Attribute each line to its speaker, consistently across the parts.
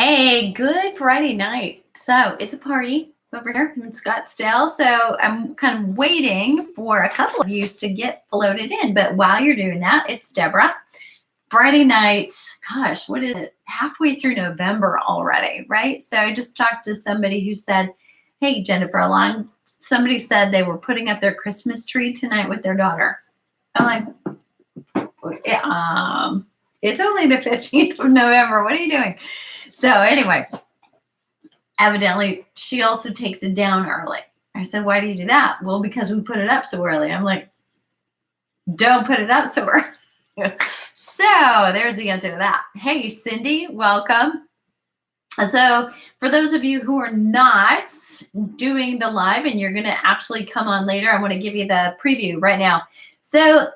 Speaker 1: Hey, good Friday night. So it's a party over here in Scottsdale. So I'm kind of waiting for a couple of yous to get floated in. But while you're doing that, it's Deborah. Friday night, gosh, what is it? Halfway through November already, right? So I just talked to somebody who said, hey, Jennifer, somebody said they were putting up their Christmas tree tonight with their daughter. I'm like, it's only the 15th of November. What are you doing? So anyway, evidently she also takes it down early. I said, why do you do that? Well, because we put it up so early. I'm like, don't put it up so early. So there's the answer to that. Hey, Cindy, welcome. So for those of you who are not doing the live and you're going to actually come on later, I want to give you the preview right now. So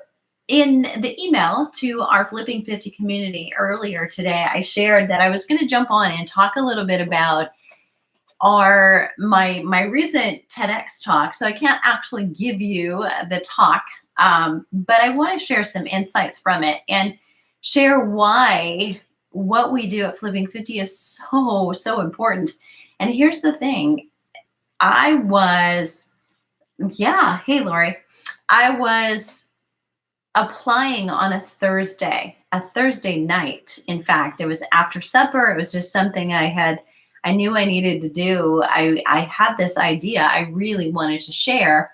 Speaker 1: in the email to our Flipping 50 community earlier today, I shared that I was going to jump on and talk a little bit about my recent TEDx talk. So I can't actually give you the talk, but I want to share some insights from it and share why what we do at Flipping 50 is so important. And here's the thing. Hey, Lori, I was applying on a Thursday night. In fact, it was after supper. It was just something I knew I needed to do. I had this idea I really wanted to share.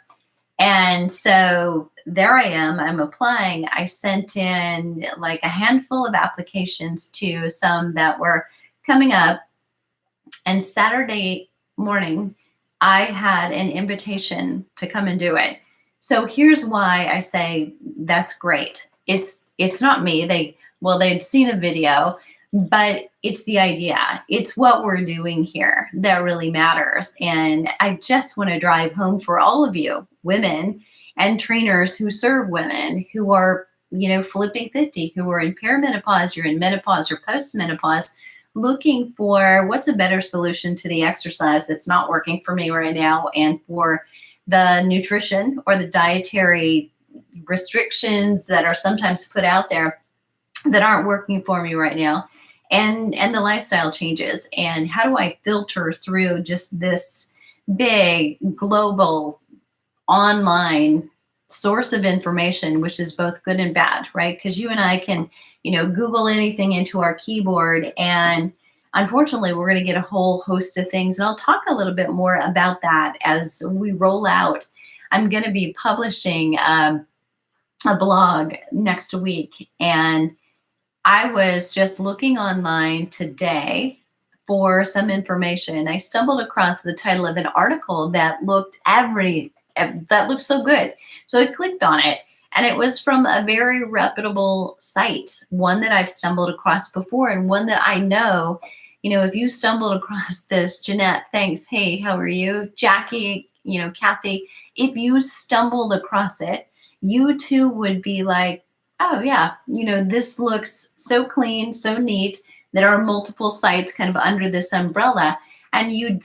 Speaker 1: And so there I am, I'm applying. I sent in like a handful of applications to some that were coming up. And Saturday morning, I had an invitation to come and do it. So here's why I say that's great. It's not me. They'd seen a video, but it's the idea. It's what we're doing here that really matters. And I just want to drive home for all of you, women and trainers who serve women who are, flipping 50, who are in perimenopause, you're in menopause or postmenopause, looking for what's a better solution to the exercise that's not working for me right now, and for the nutrition or the dietary restrictions that are sometimes put out there that aren't working for me right now, and the lifestyle changes, and how do I filter through just this big global online source of information, which is both good and bad, right? Because you and I can, Google anything into our keyboard, and unfortunately, we're going to get a whole host of things. And I'll talk a little bit more about that as we roll out. I'm going to be publishing a blog next week, and I was just looking online today for some information. I stumbled across the title of an article that looked so good. So I clicked on it, and it was from a very reputable site, one that I've stumbled across before, and one that I know, if you stumbled across this, Jeanette, thanks. Hey, how are you? Jackie, Kathy, if you stumbled across it, you too would be like, oh yeah, this looks so clean, so neat. There are multiple sites kind of under this umbrella, and you'd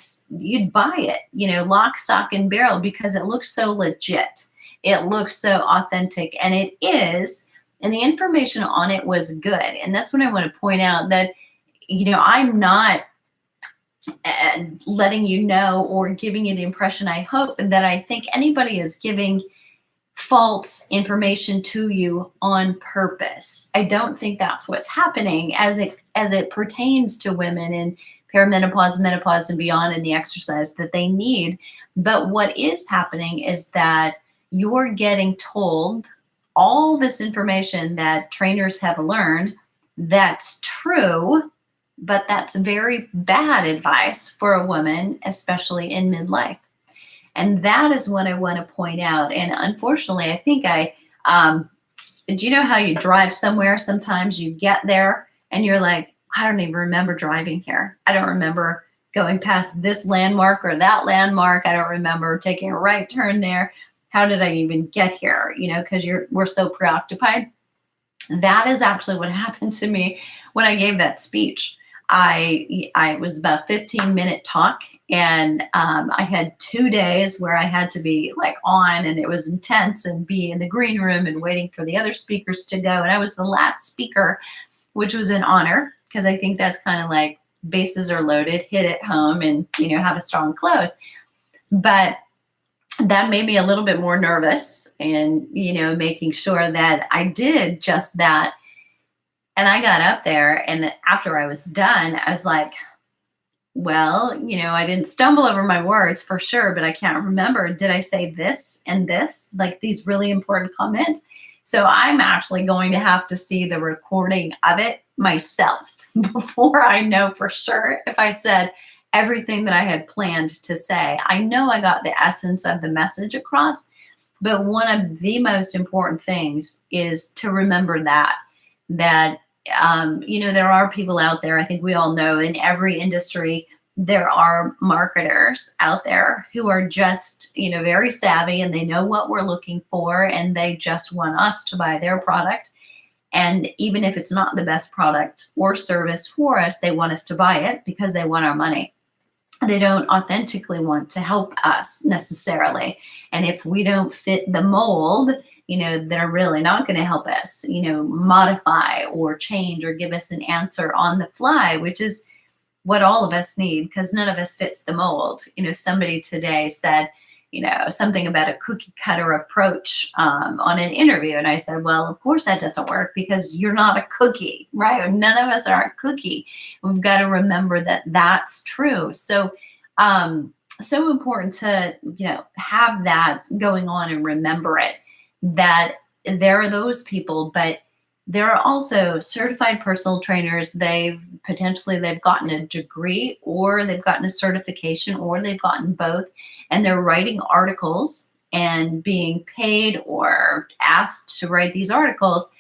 Speaker 1: buy it, lock, stock, and barrel, because it looks so legit. It looks so authentic, and it is, and the information on it was good. And that's what I want to point out, that, I'm not letting you know or giving you the impression, I hope, that I think anybody is giving false information to you on purpose. I don't think that's what's happening as it pertains to women in perimenopause, menopause, and beyond, in the exercise that they need. But what is happening is that you're getting told all this information that trainers have learned that's true, but that's very bad advice for a woman, especially in midlife. And that is what I want to point out. And unfortunately, I think do you know how you drive somewhere? Sometimes you get there and you're like, I don't even remember driving here. I don't remember going past this landmark or that landmark. I don't remember taking a right turn there. How did I even get here? Because we're so preoccupied. That is actually what happened to me when I gave that speech. I was about a 15-minute talk, and I had 2 days where I had to be like on, and it was intense, and be in the green room and waiting for the other speakers to go. And I was the last speaker, which was an honor, because I think that's kind of like bases are loaded, hit it home, and, have a strong close. But that made me a little bit more nervous, and, making sure that I did just that. And I got up there, and after I was done, I was like, well, I didn't stumble over my words for sure, but I can't remember. Did I say this and this, like these really important comments? So I'm actually going to have to see the recording of it myself before I know for sure if I said everything that I had planned to say. I know I got the essence of the message across, but one of the most important things is to remember that there are people out there. I think we all know in every industry, there are marketers out there who are just, very savvy, and they know what we're looking for, and they just want us to buy their product. And even if it's not the best product or service for us, they want us to buy it because they want our money. They don't authentically want to help us necessarily. And if we don't fit the mold, they're really not going to help us, modify or change or give us an answer on the fly, which is what all of us need, because none of us fits the mold. Somebody today said, something about a cookie cutter approach on an interview. And I said, well, of course that doesn't work, because you're not a cookie, right? None of us are a cookie. We've got to remember that that's true. So, so important to, have that going on and remember it, that there are those people, but there are also certified personal trainers. They've gotten a degree, or they've gotten a certification, or they've gotten both, and they're writing articles and being paid or asked to write these articles,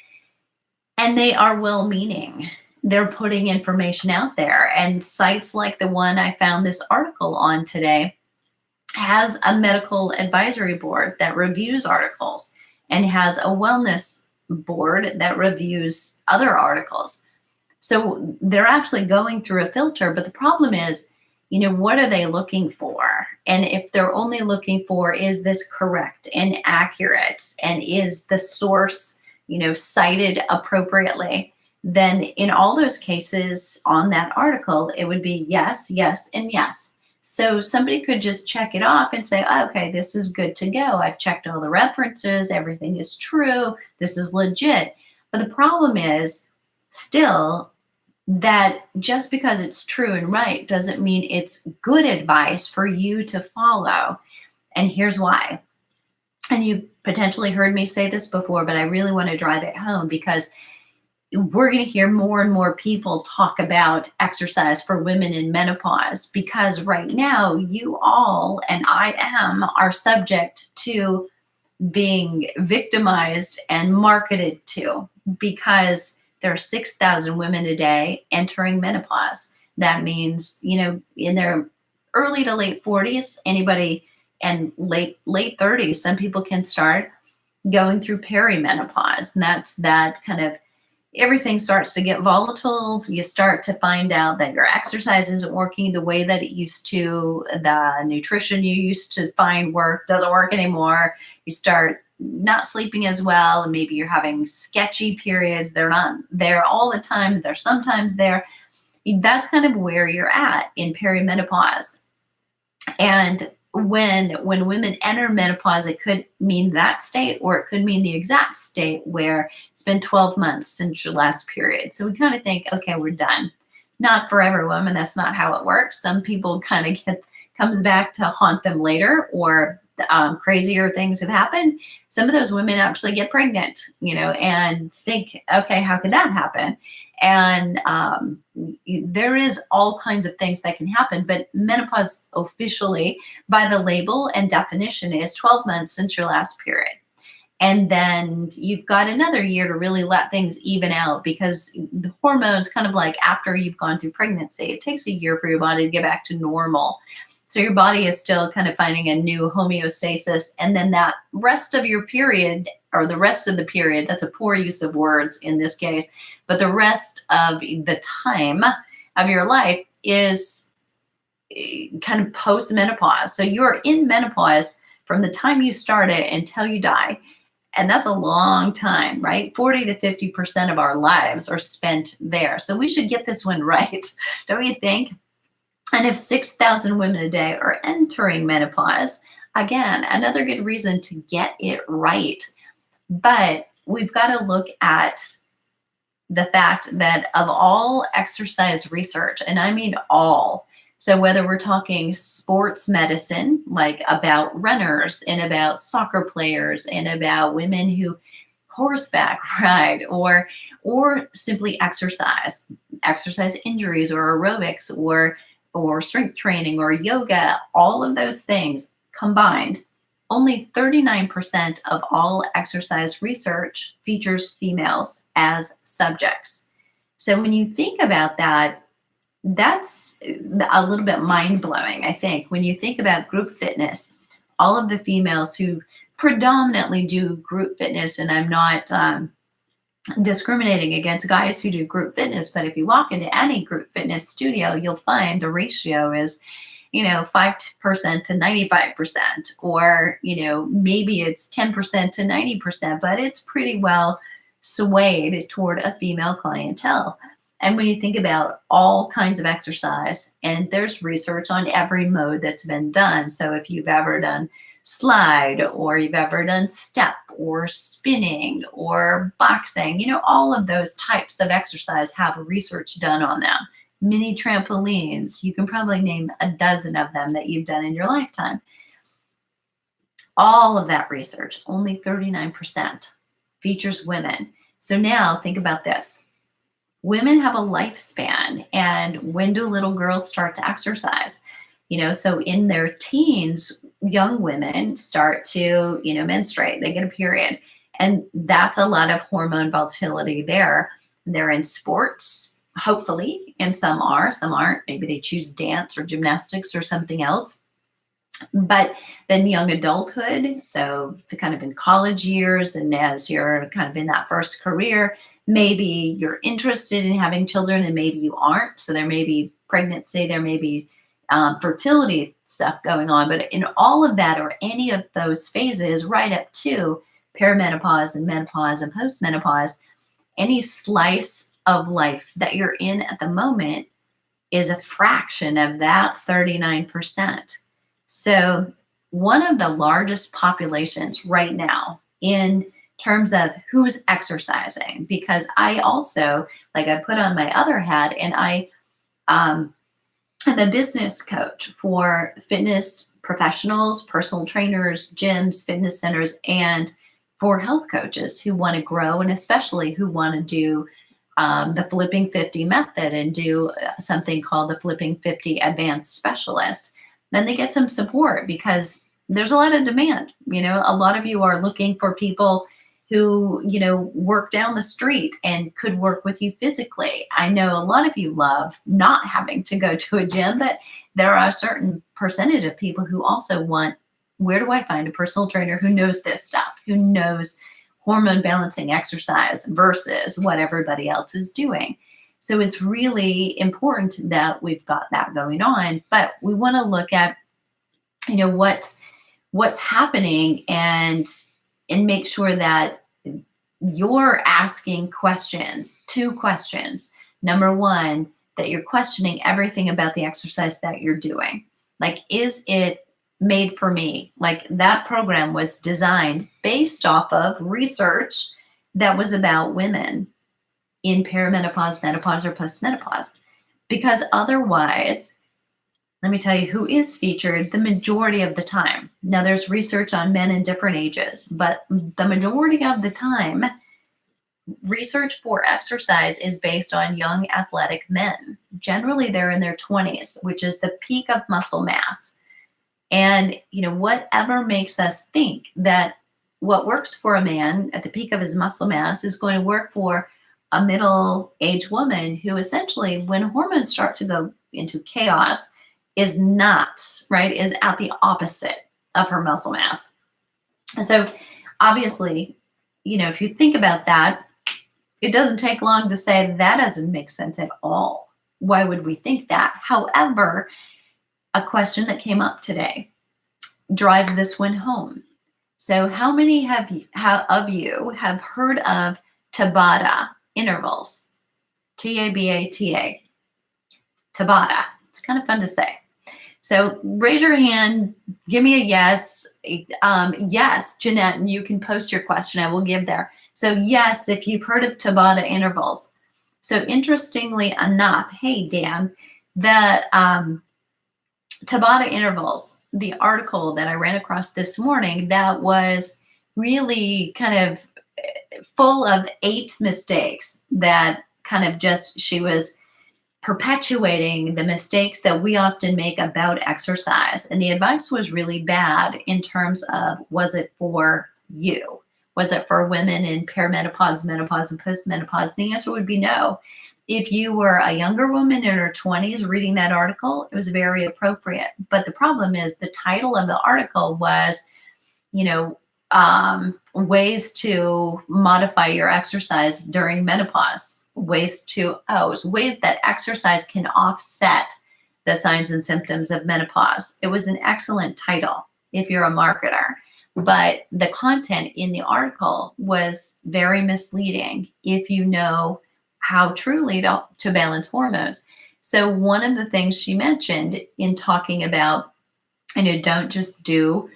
Speaker 1: and they are well-meaning. They're putting information out there, and sites like the one I found this article on today has a medical advisory board that reviews articles, and has a wellness board that reviews other articles. So they're actually going through a filter, but the problem is, what are they looking for? And if they're only looking for, is this correct and accurate? And is the source, cited appropriately? Then in all those cases on that article, it would be yes, yes, and yes. So somebody could just check it off and say, oh, okay, this is good to go. I've checked all the references. Everything is true. This is legit. But the problem is still that just because it's true and right doesn't mean it's good advice for you to follow. And here's why. And you potentially heard me say this before, but I really want to drive it home, because we're going to hear more and more people talk about exercise for women in menopause, because right now you all and I are subject to being victimized and marketed to, because there are 6,000 women a day entering menopause. That means, in their early to late 40s, anybody, and late 30s, some people can start going through perimenopause. And that's that kind of, everything starts to get volatile. You start to find out that your exercise isn't working the way that it used to. The nutrition you used to find doesn't work anymore. You start not sleeping as well, and maybe you're having sketchy periods. They're not there all the time. They're sometimes there. That's kind of where you're at in perimenopause. And when women enter menopause, it could mean that state, or it could mean the exact state where it's been 12 months since your last period. So we kind of think, okay, we're done. Not for every woman. That's not how it works. Some people kind of comes back to haunt them later, or crazier things have happened. Some of those women actually get pregnant, and think, okay, how could that happen? And there is all kinds of things that can happen, but menopause officially, by the label and definition, is 12 months since your last period. And then you've got another year to really let things even out, because the hormones, kind of like after you've gone through pregnancy, it takes a year for your body to get back to normal. So your body is still kind of finding a new homeostasis. And then that rest of your period, or the rest of the period, that's a poor use of words in this case, but the rest of the time of your life is kind of post-menopause. So you're in menopause from the time you start it until you die. And that's a long time, right? 40 to 50% of our lives are spent there. So we should get this one right, don't you think? And if 6,000 women a day are entering menopause, again, another good reason to get it right. But we've got to look at the fact that of all exercise research, and I mean all, so whether we're talking sports medicine, like about runners and about soccer players and about women who horseback ride, or simply exercise injuries or aerobics or strength training or yoga, all of those things combined, only 39% of all exercise research features females as subjects. So when you think about that, that's a little bit mind blowing, I think. When you think about group fitness, all of the females who predominantly do group fitness, and I'm not discriminating against guys who do group fitness, but if you walk into any group fitness studio, you'll find the ratio is 5% to 95%, or maybe it's 10% to 90%, but it's pretty well swayed toward a female clientele. And when you think about all kinds of exercise, and there's research on every mode that's been done. So if you've ever done slide, or you've ever done step or spinning or boxing, all of those types of exercise have research done on them. Mini trampolines, you can probably name a dozen of them that you've done in your lifetime. All of that research, only 39% features women. So now think about this. Women have a lifespan, and when do little girls start to exercise? So in their teens, young women start to, menstruate, they get a period. And that's a lot of hormone volatility there. They're in sports, hopefully, and some aren't. Maybe they choose dance or gymnastics or something else. But then young adulthood, so the kind of in college years, and as you're kind of in that first career, maybe you're interested in having children and maybe you aren't. So there may be pregnancy, there may be fertility stuff going on. But in all of that, or any of those phases, right up to perimenopause and menopause and postmenopause, any slice of life that you're in at the moment is a fraction of that 39%. So one of the largest populations right now in terms of who's exercising, because I also, like, I put on my other hat, and I'm a business coach for fitness professionals, personal trainers, gyms, fitness centers, and for health coaches who want to grow, and especially who want to do the Flipping 50 method and do something called the Flipping 50 Advanced Specialist. Then they get some support because there's a lot of demand. A lot of you are looking for people who, work down the street and could work with you physically. I know a lot of you love not having to go to a gym, but there are a certain percentage of people who also want, where do I find a personal trainer who knows this stuff, who knows hormone balancing exercise versus what everybody else is doing. So it's really important that we've got that going on, but we want to look at, what's happening and make sure that you're asking questions, 2 questions. Number 1, that you're questioning everything about the exercise that you're doing. Like, is it made for me? Like, that program was designed based off of research that was about women in perimenopause, menopause, or postmenopause. Because otherwise, let me tell you who is featured the majority of the time. Now, there's research on men in different ages, but the majority of the time, research for exercise is based on young athletic men. Generally, they're in their 20s, which is the peak of muscle mass. And, whatever makes us think that what works for a man at the peak of his muscle mass is going to work for a middle-aged woman who essentially, when hormones start to go into chaos, is not, right, is at the opposite of her muscle mass. And so obviously, if you think about that, it doesn't take long to say that doesn't make sense at all. Why would we think that? However, a question that came up today drives this one home. So how many of you have heard of Tabata intervals? Tabata. Tabata. It's kind of fun to say. So raise your hand. Give me a yes. Yes, Jeanette, and you can post your question. I will give there. So yes, if you've heard of Tabata intervals. So interestingly enough, hey, Dan, that Tabata intervals, the article that I ran across this morning that was really kind of full of 8 mistakes that kind of just, she was perpetuating the mistakes that we often make about exercise. And the advice was really bad in terms of, was it for you? Was it for women in perimenopause, menopause, and postmenopause? The answer would be no. If you were a younger woman in her 20s reading that article, it was very appropriate. But the problem is the title of the article was, you know, ways to modify your exercise during menopause, ways that exercise can offset the signs and symptoms of menopause. It was an excellent title if you're a marketer, but the content in the article was very misleading if you know how truly to balance hormones. So one of the things she mentioned in talking about, don't just do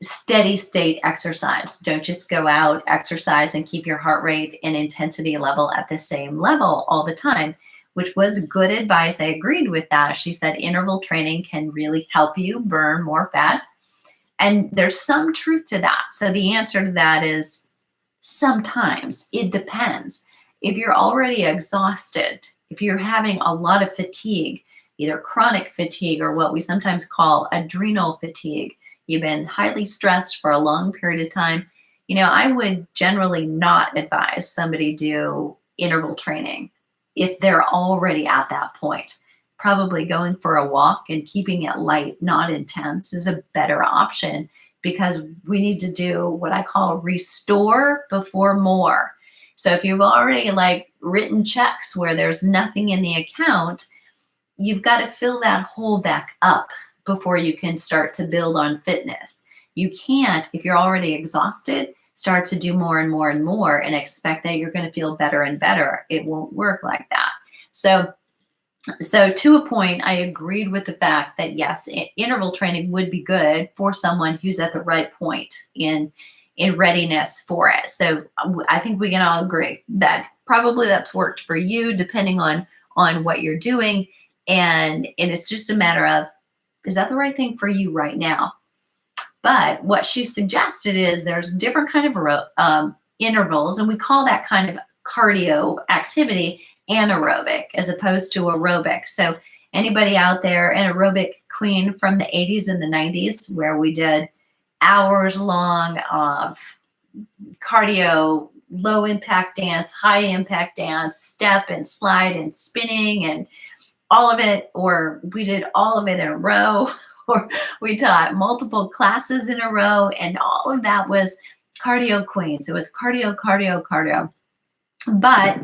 Speaker 1: steady state exercise. Don't just go out, exercise, and keep your heart rate and intensity level at the same level all the time, which was good advice. I agreed with that. She said interval training can really help you burn more fat. And there's some truth to that. So the answer to that is sometimes. It depends. If you're already exhausted, if you're having a lot of fatigue, either chronic fatigue or what we sometimes call adrenal fatigue, you've been highly stressed for a long period of time, I would generally not advise somebody do interval training if they're already at that point. Probably going for a walk and keeping it light, not intense, is a better option, because we need to do what I call restore before more. So if you've already written checks where there's nothing in the account, you've got to fill that hole back up before you can start to build on fitness. You can't, if you're already exhausted, start to do more and more and more and expect that you're going to feel better and better. It won't work like that. So to a point, I agreed with the fact that yes, interval training would be good for someone who's at the right point in readiness for it. So I think we can all agree that probably that's worked for you, depending on what you're doing. And it's just a matter of, is that the right thing for you right now? But what she suggested is there's different kind of intervals, and we call that kind of cardio activity anaerobic as opposed to aerobic. So anybody out there, an aerobic queen from the 80s and the 90s, where we did hours long of cardio, low impact dance, high impact dance, step and slide and spinning and all of it, or we did all of it in a row, or we taught multiple classes in a row, and all of that was cardio queens. It was cardio, cardio, cardio. But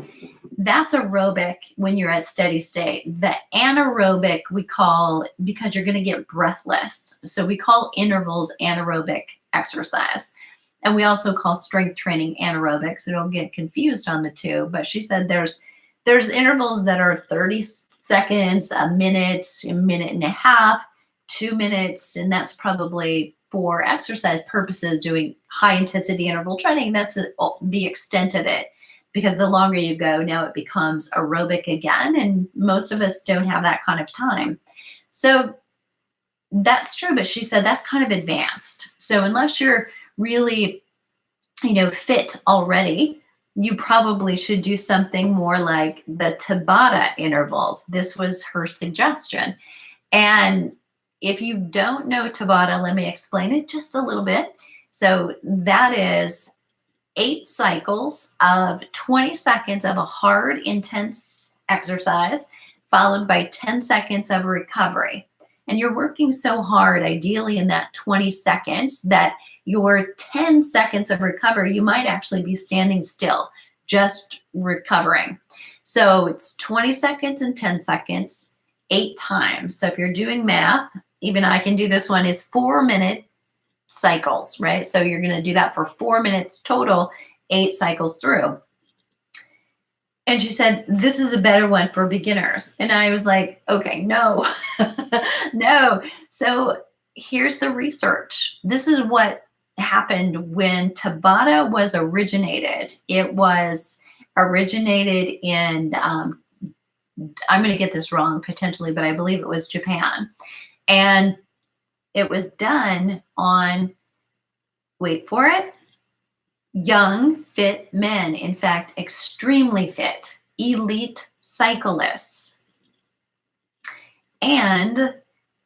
Speaker 1: that's aerobic when you're at steady state. The anaerobic we call, because you're going to get breathless. So we call intervals anaerobic exercise. And we also call strength training anaerobic, so don't get confused on the two. But she said there's intervals that are 30 seconds, a minute and a half, 2 minutes, and that's probably for exercise purposes doing high intensity interval training. That's the extent of it, because the longer you go, now it becomes aerobic again, and most of us don't have that kind of time. So that's true, but she said that's kind of advanced. So unless you're really, fit already, you probably should do something more like the Tabata intervals. This was her suggestion. And if you don't know Tabata, let me explain it just a little bit. So that is 8 cycles of 20 seconds of a hard, intense exercise, followed by 10 seconds of recovery. And you're working so hard, ideally in that 20 seconds, that your 10 seconds of recovery, you might actually be standing still, just recovering. So it's 20 seconds and 10 seconds, 8 times. So if you're doing math, even I can do this one, is 4 minute cycles, right? So you're going to do that for 4 minutes total, 8 cycles through. And she said, this is a better one for beginners. And I was like, okay, no, no. So here's the research. This is what happened when Tabata was originated. It was originated in, I'm going to get this wrong potentially, but I believe it was Japan. And it was done on, wait for it, young, fit men. In fact, extremely fit, elite cyclists. And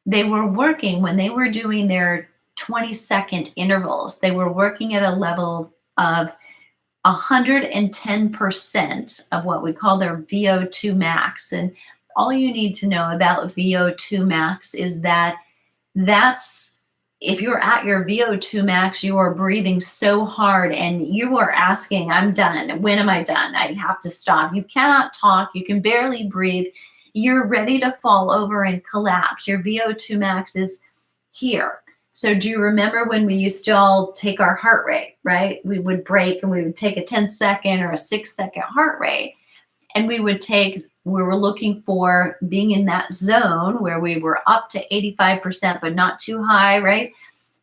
Speaker 1: they were working, when they were doing their 20-second intervals, they were working at a level of 110% of what we call their VO2 max. And all you need to know about VO2 max is that that's, if you're at your VO2 max, you are breathing so hard and you are asking, I'm done. When am I done? I have to stop. You cannot talk. You can barely breathe. You're ready to fall over and collapse. Your VO2 max is here. So do you remember when we used to all take our heart rate, right? We would break and we would take a 10-second or a 6-second heart rate. And we were looking for being in that zone where we were up to 85%, but not too high, right?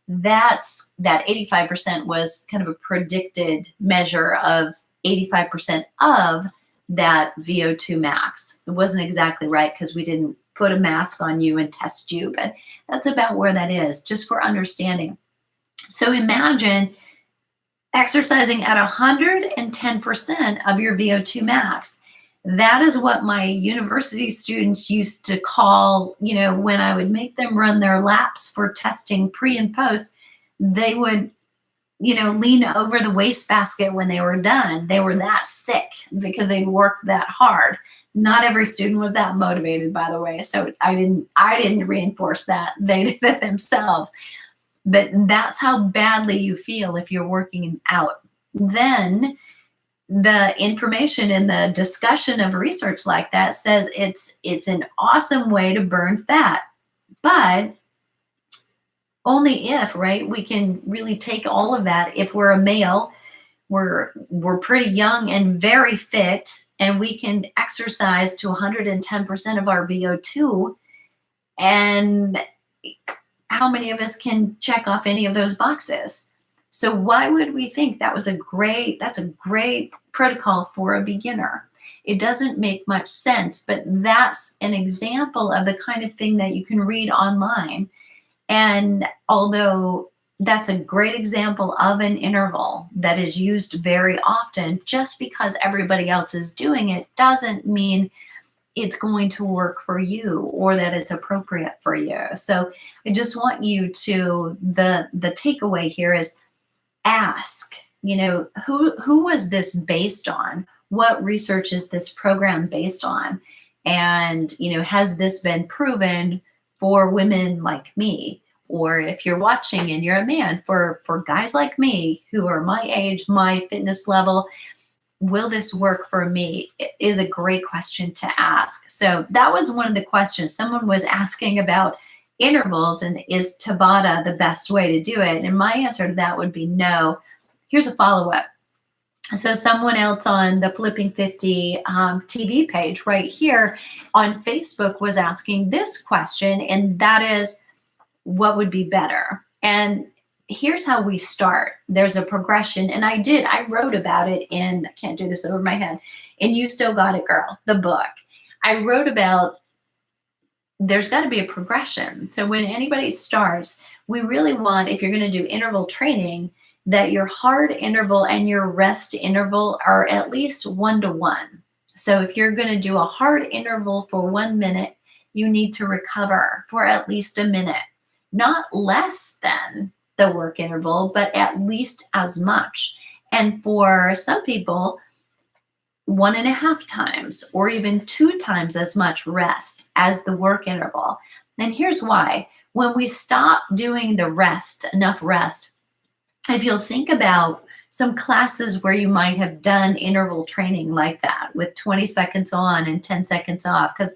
Speaker 1: That 85% was kind of a predicted measure of 85% of that VO2 max. It wasn't exactly right because we didn't put a mask on you and test you, but that's about where that is, just for understanding. So imagine exercising at 110% of your VO2 max. That is what my university students used to call, when I would make them run their laps for testing pre and post, they would, lean over the wastebasket when they were done. They were that sick because they worked that hard. Not every student was that motivated, by the way. So I didn't reinforce that. They did it themselves. But that's how badly you feel if you're working out. Then the information in the discussion of research like that says it's an awesome way to burn fat, but only if, right, we can really take all of that. If we're a male, we're pretty young and very fit, and we can exercise to 110% of our VO2. And how many of us can check off any of those boxes? So why would we think that's a great protocol for a beginner? It doesn't make much sense, but that's an example of the kind of thing that you can read online. And although that's a great example of an interval that is used very often, just because everybody else is doing it doesn't mean it's going to work for you or that it's appropriate for you. So I just want you to, the takeaway here is ask, who was this based on? What research is this program based on? And, has this been proven for women like me? Or if you're watching and you're a man, for guys like me who are my age, my fitness level, will this work for me? It is a great question to ask. So that was one of the questions. Someone was asking about intervals and is Tabata the best way to do it? And my answer to that would be no. Here's a follow-up. So someone else on the Flipping 50 TV page right here on Facebook was asking this question, and that is, what would be better? And here's how we start. There's a progression, and I wrote about it in, I can't do this over my head, and You Still Got It, Girl, the book. I wrote about there's got to be a progression. So when anybody starts, we really want, if you're going to do interval training, that your hard interval and your rest interval are at least 1-to-1. So if you're going to do a hard interval for 1 minute, you need to recover for at least a minute, not less than the work interval, but at least as much. And for some people, 1.5 times or even 2 times as much rest as the work interval. And here's why. When we stop doing the rest, enough rest, if you'll think about some classes where you might have done interval training like that with 20 seconds on and 10 seconds off, because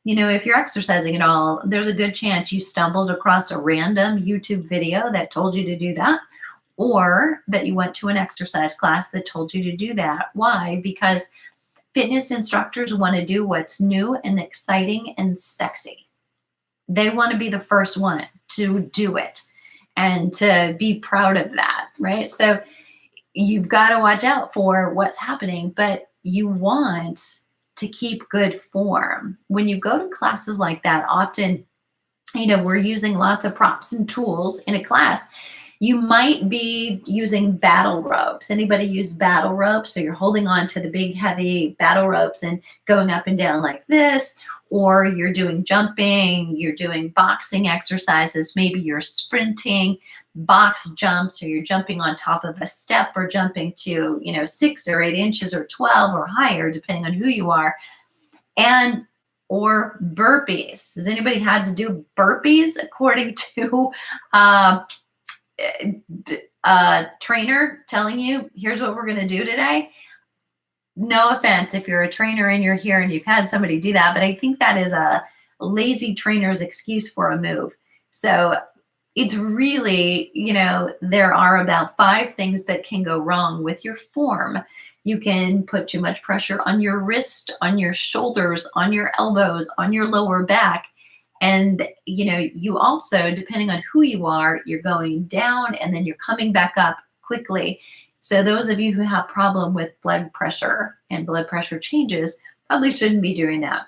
Speaker 1: You know, if you're exercising at all, there's a good chance you stumbled across a random YouTube video that told you to do that, or that you went to an exercise class that told you to do that. Why? Because fitness instructors want to do what's new and exciting and sexy. They want to be the first one to do it and to be proud of that, right? So you've got to watch out for what's happening, but you want to keep good form. When you go to classes like that, often, you know, we're using lots of props and tools in a class. You might be using battle ropes. Anybody use battle ropes? So you're holding on to the big, heavy battle ropes and going up and down like this, or you're doing jumping, you're doing boxing exercises, maybe you're sprinting, box jumps, or you're jumping on top of a step, or jumping to, you know, 6 or 8 inches or 12 or higher, depending on who you are, and or burpees. Has anybody had to do burpees according to a trainer telling you, here's what we're going to do today? No offense if you're a trainer and you're here and you've had somebody do that, but I think that is a lazy trainer's excuse for a move. So it's really, you know, there are about 5 things that can go wrong with your form. You can put too much pressure on your wrist, on your shoulders, on your elbows, on your lower back. And, you know, you also, depending on who you are, you're going down and then you're coming back up quickly. So those of you who have problem with blood pressure and blood pressure changes probably shouldn't be doing that.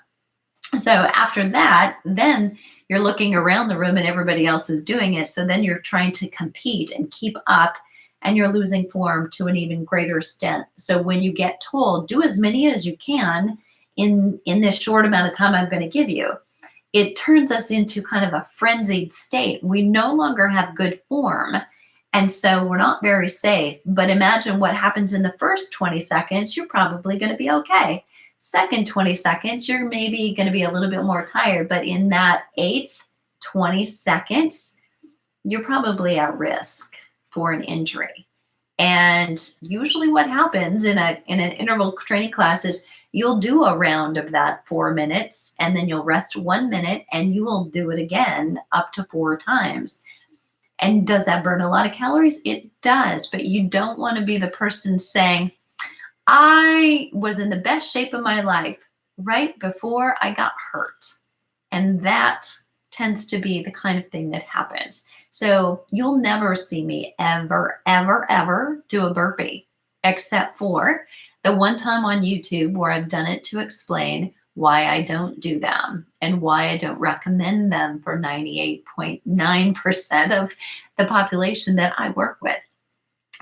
Speaker 1: So after that, then you're looking around the room and everybody else is doing it. So then you're trying to compete and keep up, and you're losing form to an even greater extent. So when you get told, do as many as you can in this short amount of time I'm going to give you, it turns us into kind of a frenzied state. We no longer have good form. And so we're not very safe. But imagine what happens in the first 20 seconds, you're probably going to be okay. Second 20 seconds, you're maybe going to be a little bit more tired. But in that 8th 20 seconds, you're probably at risk for an injury. And usually what happens in an interval training class is you'll do a round of that 4 minutes, and then you'll rest 1 minute, and you will do it again up to 4 times. And does that burn a lot of calories? It does, but you don't want to be the person saying, I was in the best shape of my life right before I got hurt. And that tends to be the kind of thing that happens. So you'll never see me ever, ever, ever do a burpee, except for the one time on YouTube where I've done it to explain why I don't do them and why I don't recommend them for 98.9% of the population that I work with.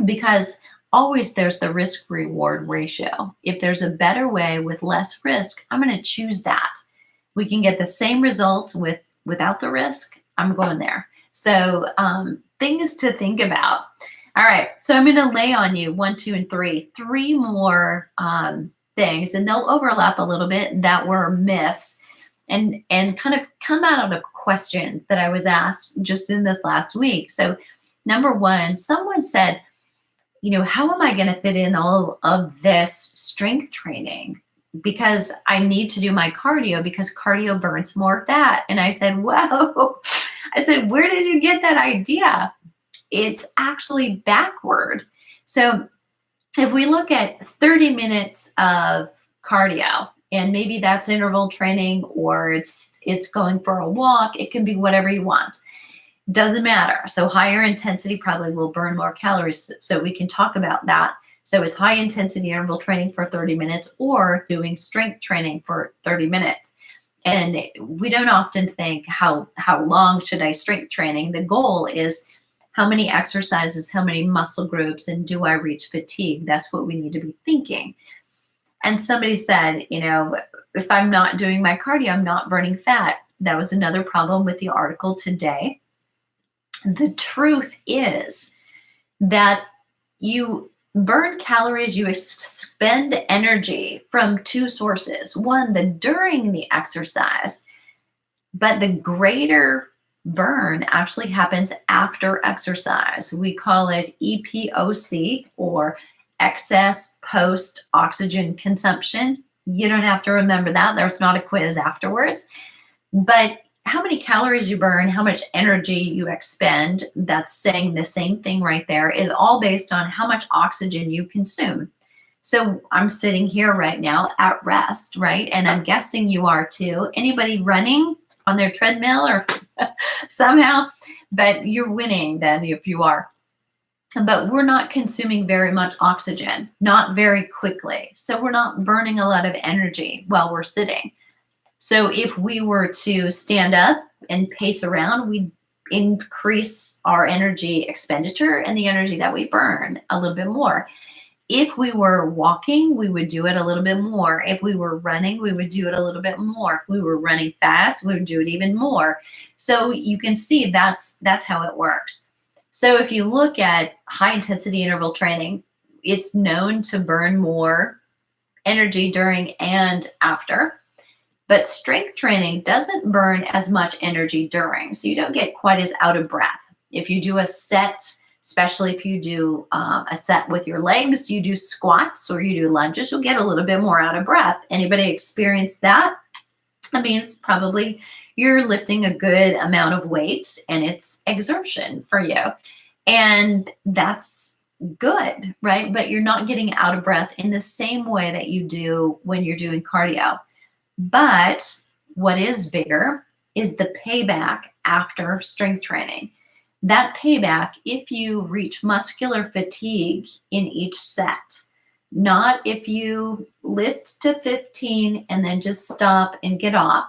Speaker 1: Because always there's the risk reward ratio. If there's a better way with less risk, I'm going to choose that. We can get the same result without the risk. I'm going there. So things to think about. All right, so I'm going to lay on you 1, 2, and 3 more things, and they'll overlap a little bit, that were myths, and kind of come out of a question that I was asked just in this last week. So number 1, someone said, you know, how am I going to fit in all of this strength training? Because I need to do my cardio, because cardio burns more fat. And I said, whoa, I said, where did you get that idea? It's actually backward. So if we look at 30 minutes of cardio, and maybe that's interval training, or it's going for a walk, it can be whatever you want. Doesn't matter. So higher intensity probably will burn more calories. So we can talk about that. So it's high intensity interval training for 30 minutes or doing strength training for 30 minutes. And we don't often think how long should I strength training? The goal is how many exercises, how many muscle groups, and do I reach fatigue? That's what we need to be thinking. And somebody said, you know, if I'm not doing my cardio, I'm not burning fat. That was another problem with the article today. The truth is that you burn calories, you expend energy from 2 sources. One, during the exercise, but the greater burn actually happens after exercise. We call it EPOC, or excess post oxygen consumption, You don't have to remember that. There's not a quiz afterwards. But how many calories you burn, how much energy you expend, that's saying the same thing right there, is all based on how much oxygen you consume. So I'm sitting here right now at rest, right? And I'm guessing you are too. Anybody running on their treadmill or somehow? But you're winning then if you are. But we're not consuming very much oxygen, not very quickly. So we're not burning a lot of energy while we're sitting. So if we were to stand up and pace around, we'd increase our energy expenditure and the energy that we burn a little bit more. If we were walking, we would do it a little bit more. If we were running, we would do it a little bit more. If we were running fast, we would do it even more. So you can see that's how it works. So if you look at high intensity interval training, it's known to burn more energy during and after. But strength training doesn't burn as much energy during, so you don't get quite as out of breath. If you do a set, especially if you do a set with your legs, you do squats or you do lunges, you'll get a little bit more out of breath. Anybody experience that? I mean, it's probably you're lifting a good amount of weight and it's exertion for you. And that's good, right? But you're not getting out of breath in the same way that you do when you're doing cardio. But what is bigger is the payback after strength training. That payback, if you reach muscular fatigue in each set, not if you lift to 15 and then just stop and get off,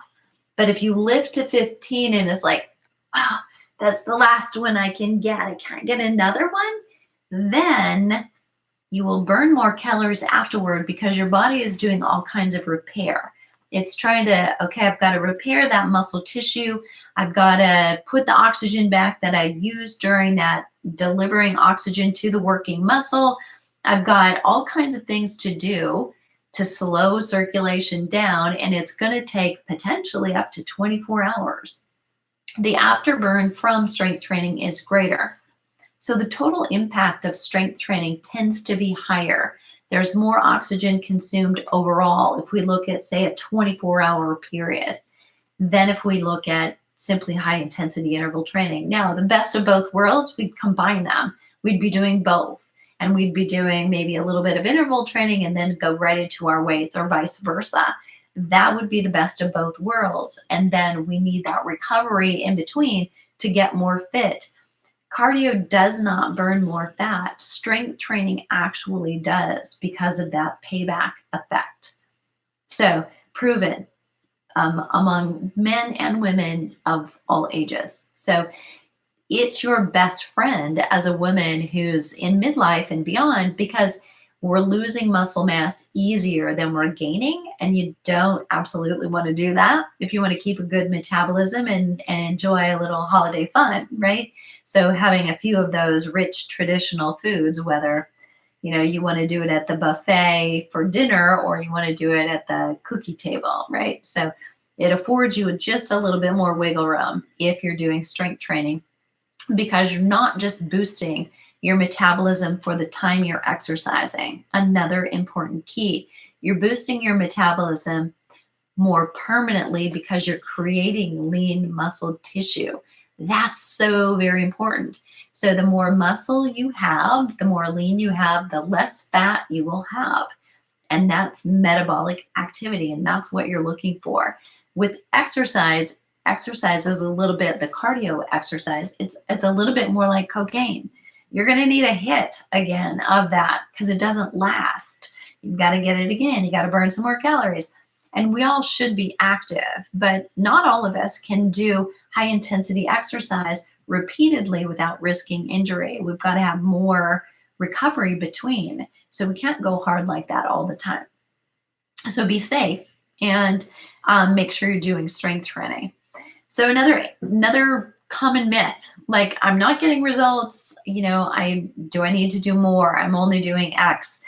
Speaker 1: but if you lift to 15 and it's like, oh, that's the last one I can get, I can't get another one, then you will burn more calories afterward because your body is doing all kinds of repair. It's trying to, okay, I've got to repair that muscle tissue. I've got to put the oxygen back that I used during that delivering oxygen to the working muscle. I've got all kinds of things to do to slow circulation down, and it's going to take potentially up to 24 hours. The afterburn from strength training is greater. So the total impact of strength training tends to be higher. There's more oxygen consumed overall if we look at, say, a 24-hour period than if we look at simply high-intensity interval training. Now, the best of both worlds, we'd combine them. We'd be doing both, and we'd be doing maybe a little bit of interval training and then go right into our weights or vice versa. That would be the best of both worlds, and then we need that recovery in between to get more fit. Cardio does not burn more fat. Strength training actually does because of that payback effect. So proven among men and women of all ages. So it's your best friend as a woman who's in midlife and beyond, because we're losing muscle mass easier than we're gaining, and you don't absolutely want to do that if you want to keep a good metabolism and enjoy a little holiday fun, right? So having a few of those rich traditional foods, whether you want to do it at the buffet for dinner or you want to do it at the cookie table, right? So it affords you just a little bit more wiggle room if you're doing strength training, because you're not just boosting your metabolism for the time you're exercising. Another important key, you're boosting your metabolism more permanently because you're creating lean muscle tissue. That's so very important. So the more muscle you have, the more lean you have, the less fat you will have. And that's metabolic activity, and that's what you're looking for. With exercise is a little bit, the cardio exercise, it's a little bit more like cocaine. You're going to need a hit again of that because it doesn't last. You've got to get it again. You got to burn some more calories. And we all should be active, but not all of us can do high intensity exercise repeatedly without risking injury. We've got to have more recovery between. So we can't go hard like that all the time. So be safe and make sure you're doing strength training. So another common myth, like, I'm not getting results, I need to do more? I'm only doing X.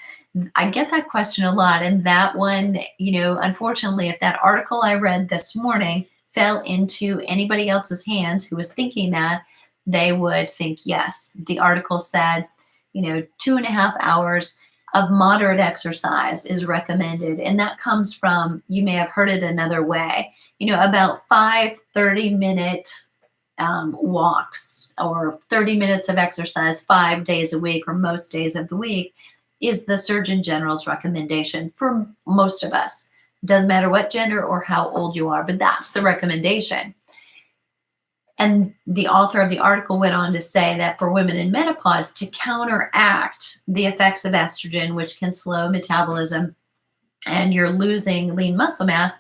Speaker 1: I get that question a lot. And that one, unfortunately, if that article I read this morning fell into anybody else's hands who was thinking that, they would think, yes, the article said, 2.5 hours, of moderate exercise is recommended. And that comes from, you may have heard it another way, about 5 30-minute walks or 30 minutes of exercise 5 days a week or most days of the week is the Surgeon General's recommendation for most of us. Doesn't matter what gender or how old you are, but that's the recommendation. And the author of the article went on to say that for women in menopause, to counteract the effects of estrogen, which can slow metabolism and you're losing lean muscle mass,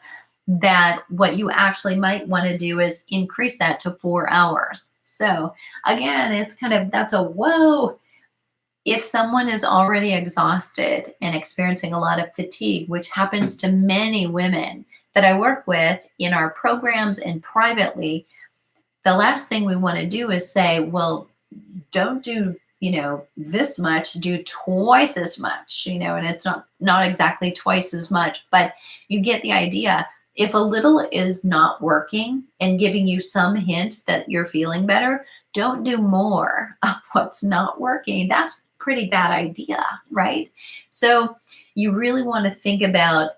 Speaker 1: that what you actually might want to do is increase that to 4 hours. So again, it's that's a whoa. If someone is already exhausted and experiencing a lot of fatigue, which happens to many women that I work with in our programs and privately, the last thing we want to do is say, well, don't do, this much, do twice as much, and it's not exactly twice as much, but you get the idea. If a little is not working and giving you some hint that you're feeling better, don't do more of what's not working. That's a pretty bad idea, right? So you really want to think about,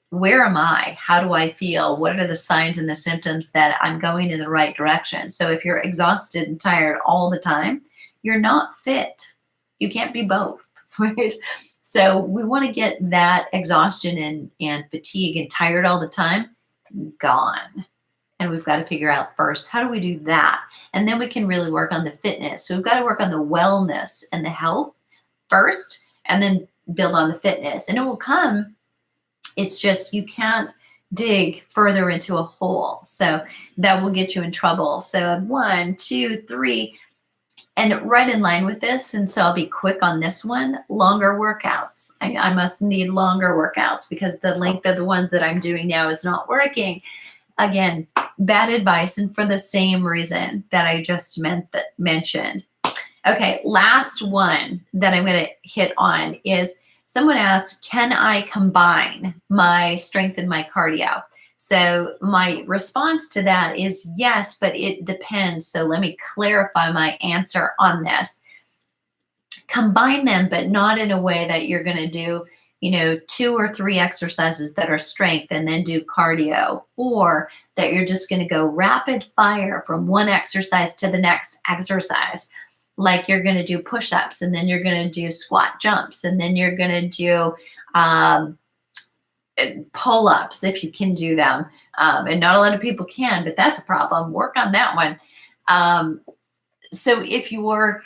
Speaker 1: where am I? How do I feel? What are the signs and the symptoms that I'm going in the right direction? So if you're exhausted and tired all the time, you're not fit. You can't be both, right? So we want to get that exhaustion and fatigue and tired all the time gone. And we've got to figure out first, how do we do that? And then we can really work on the fitness. So we've got to work on the wellness and the health first, and then build on the fitness. And it will come. It's just you can't dig further into a hole. So that will get you in trouble. So 1, 2, 3, and right in line with this, and so I'll be quick on this one, longer workouts. I must need longer workouts because the length of the ones that I'm doing now is not working. Again, bad advice, and for the same reason that I just mentioned. Okay, last one that I'm going to hit on is, someone asked, can I combine my strength and my cardio? So my response to that is yes, but it depends. So let me clarify my answer on this. Combine them, but not in a way that you're going to do, 2 or 3 exercises that are strength and then do cardio, or that you're just going to go rapid fire from one exercise to the next exercise. Like you're going to do push-ups, and then you're going to do squat jumps, and then you're going to do pull-ups if you can do them. And not a lot of people can, but that's a problem. Work on that one. So if you're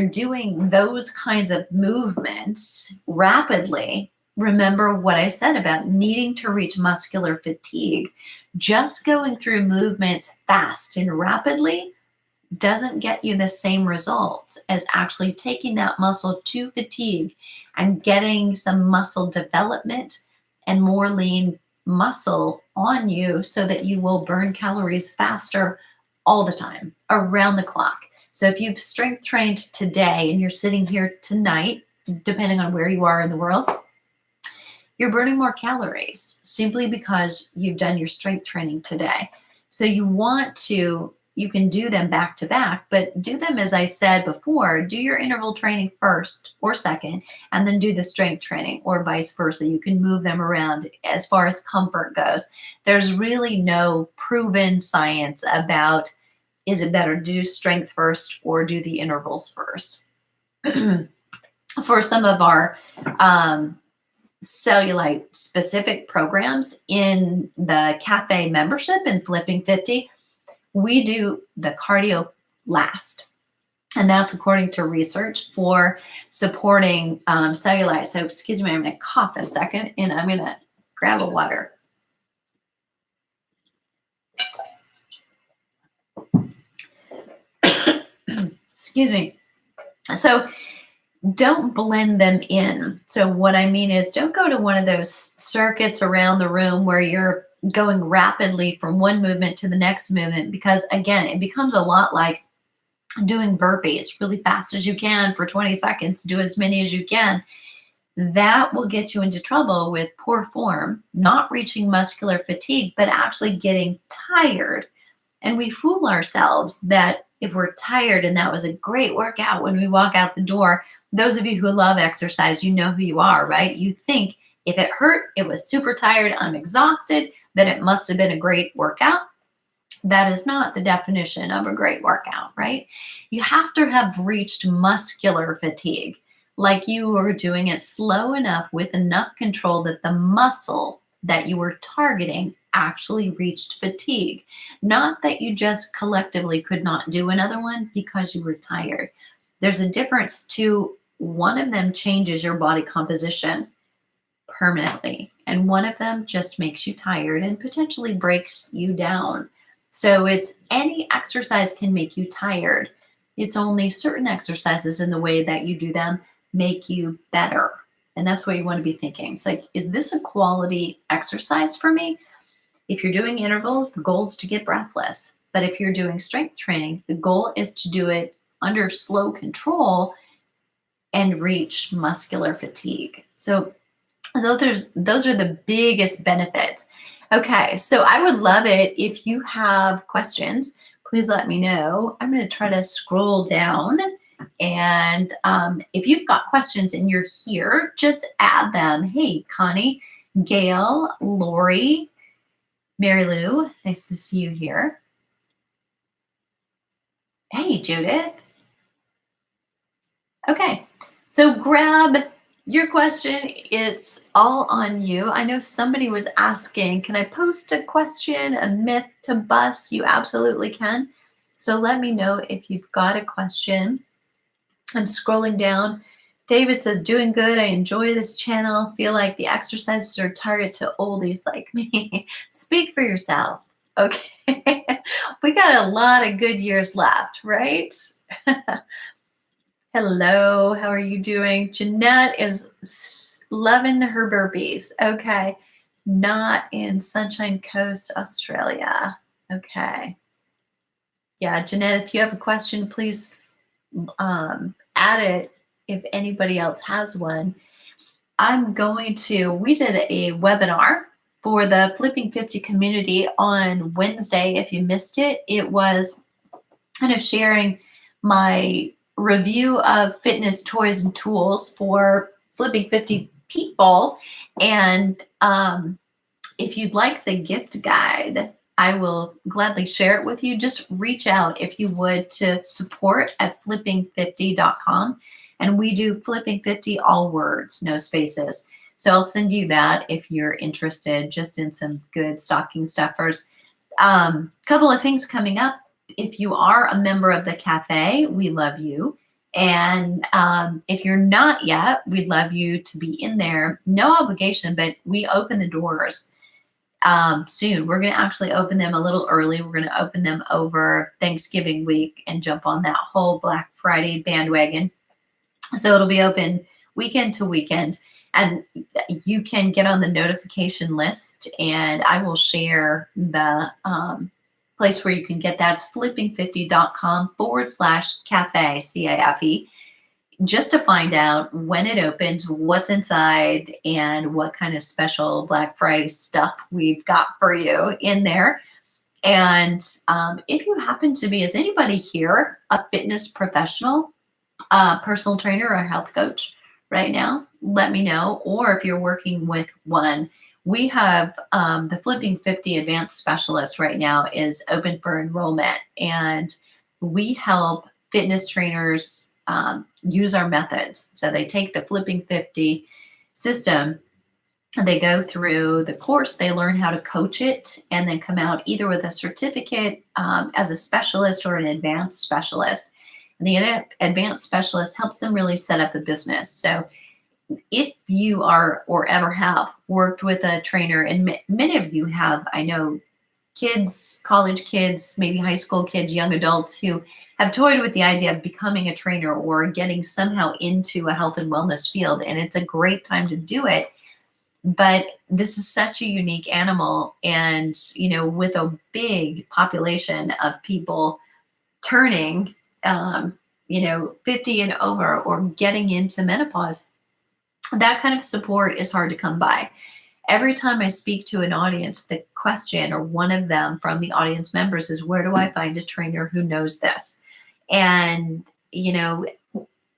Speaker 1: doing those kinds of movements rapidly, remember what I said about needing to reach muscular fatigue. Just going through movements fast and rapidly doesn't get you the same results as actually taking that muscle to fatigue and getting some muscle development and more lean muscle on you so that you will burn calories faster all the time, around the clock. So if you've strength trained today and you're sitting here tonight, depending on where you are in the world, you're burning more calories simply because you've done your strength training today. So you can do them back to back, but do them, as I said before, do your interval training first or second, and then do the strength training, or vice versa. You can move them around as far as comfort goes. There's really no proven science about, is it better to do strength first or do the intervals first? For some of our cellulite specific programs in the cafe membership in Flippin 50, we do the cardio last. And that's according to research for supporting cellulite. So excuse me, I'm going to cough a second and I'm going to grab a water. Excuse me. So don't blend them in. So what I mean is, don't go to one of those circuits around the room where you're going rapidly from one movement to the next movement, because again, it becomes a lot like doing burpees really fast as you can for 20 seconds, do as many as you can. That will get you into trouble with poor form, not reaching muscular fatigue, but actually getting tired. And we fool ourselves that if we're tired and that was a great workout, when we walk out the door, those of you who love exercise, you know who you are, right? You think if it hurt, it was super tired, I'm exhausted, then it must have been a great workout. That is not the definition of a great workout, right? You have to have reached muscular fatigue, like you were doing it slow enough with enough control that the muscle that you were targeting actually reached fatigue, not that you just collectively could not do another one because you were tired. There's a difference to one of them changes your body composition permanently, and one of them just makes you tired and potentially breaks you down. So it's any exercise can make you tired. It's only certain exercises in the way that you do them make you better. And that's what you want to be thinking. It's like, is this a quality exercise for me? If you're doing intervals, the goal is to get breathless. But if you're doing strength training, the goal is to do it under slow control and reach muscular fatigue. So those are the biggest benefits. Okay, so I would love it if you have questions. Please let me know. I'm going to try to scroll down. And if you've got questions and you're here, just add them. Hey, Connie, Gail, Lori, Mary Lou, nice to see you here. Hey, Judith. Okay, so grab your question. It's all on you. I know somebody was asking, can I post a question, a myth to bust? You absolutely can. So let me know if you've got a question. I'm scrolling down. David says, doing good. I enjoy this channel. Feel like the exercises are targeted to oldies like me. Speak for yourself. Okay. We got a lot of good years left, right? Hello, how are you doing? Jeanette is loving her burpees. Okay. Not in Sunshine Coast, Australia. Okay. Yeah, Jeanette, if you have a question, please add it if anybody else has one. We did a webinar for the Flipping 50 community on Wednesday. If you missed it, it was kind of sharing my review of fitness toys and tools for Flipping 50 people. And if you'd like the gift guide, I will gladly share it with you. Just reach out, if you would, to support@flipping50.com. And we do Flipping 50, all words, no spaces. So I'll send you that if you're interested, just in some good stocking stuffers. Couple of things coming up. If you are a member of the cafe, we love you. And if you're not yet, we'd love you to be in there. No obligation, but we open the doors soon. We're going to actually open them a little early. We're going to open them over Thanksgiving week and jump on that whole Black Friday bandwagon. So it'll be open weekend to weekend. And you can get on the notification list, and I will share the place where you can get that. It's flipping50.com/cafe, CAFE, just to find out when it opens, what's inside, and what kind of special Black Friday stuff we've got for you in there. And if you happen to be, is anybody here a fitness professional, personal trainer or health coach right now? Let me know. Or if you're working with one, we have the Flipping 50 Advanced Specialist right now is open for enrollment. And we help fitness trainers use our methods. So they take the Flipping 50 system, they go through the course, they learn how to coach it, and then come out either with a certificate as a specialist or an advanced specialist. And the advanced specialist helps them really set up a business. So if you are or ever have worked with a trainer, and many of you have, I know kids, college kids, maybe high school kids, young adults who have toyed with the idea of becoming a trainer or getting somehow into a health and wellness field. And it's a great time to do it. But this is such a unique animal. And, you know, with a big population of people turning, 50 and over or getting into menopause, that kind of support is hard to come by. Every time I speak to an audience, the question, or one of them from the audience members, is, where do I find a trainer who knows this? And,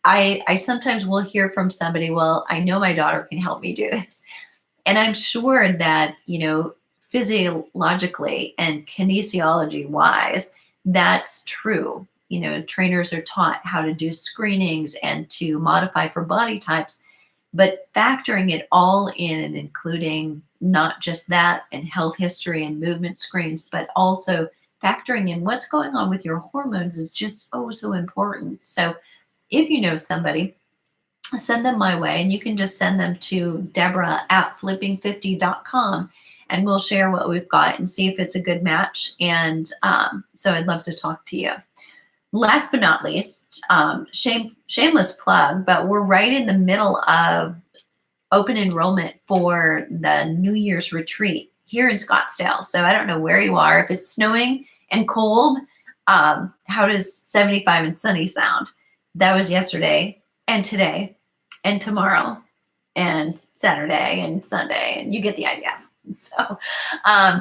Speaker 1: I sometimes will hear from somebody, well, I know my daughter can help me do this. And I'm sure that, physiologically and kinesiology wise, that's true. Trainers are taught how to do screenings and to modify for body types, but factoring it all in and including not just that and health history and movement screens, but also factoring in what's going on with your hormones is just so important. So if you know somebody, send them my way, and you can just send them to debra at flipping50.com, and we'll share what we've got and see if it's a good match. And so I'd love to talk to you. Last but not least, shameless plug, but we're right in the middle of open enrollment for the New Year's retreat here in Scottsdale. So I don't know where you are. If it's snowing and cold, how does 75 and sunny sound? That was yesterday and today and tomorrow and Saturday and Sunday, and you get the idea. So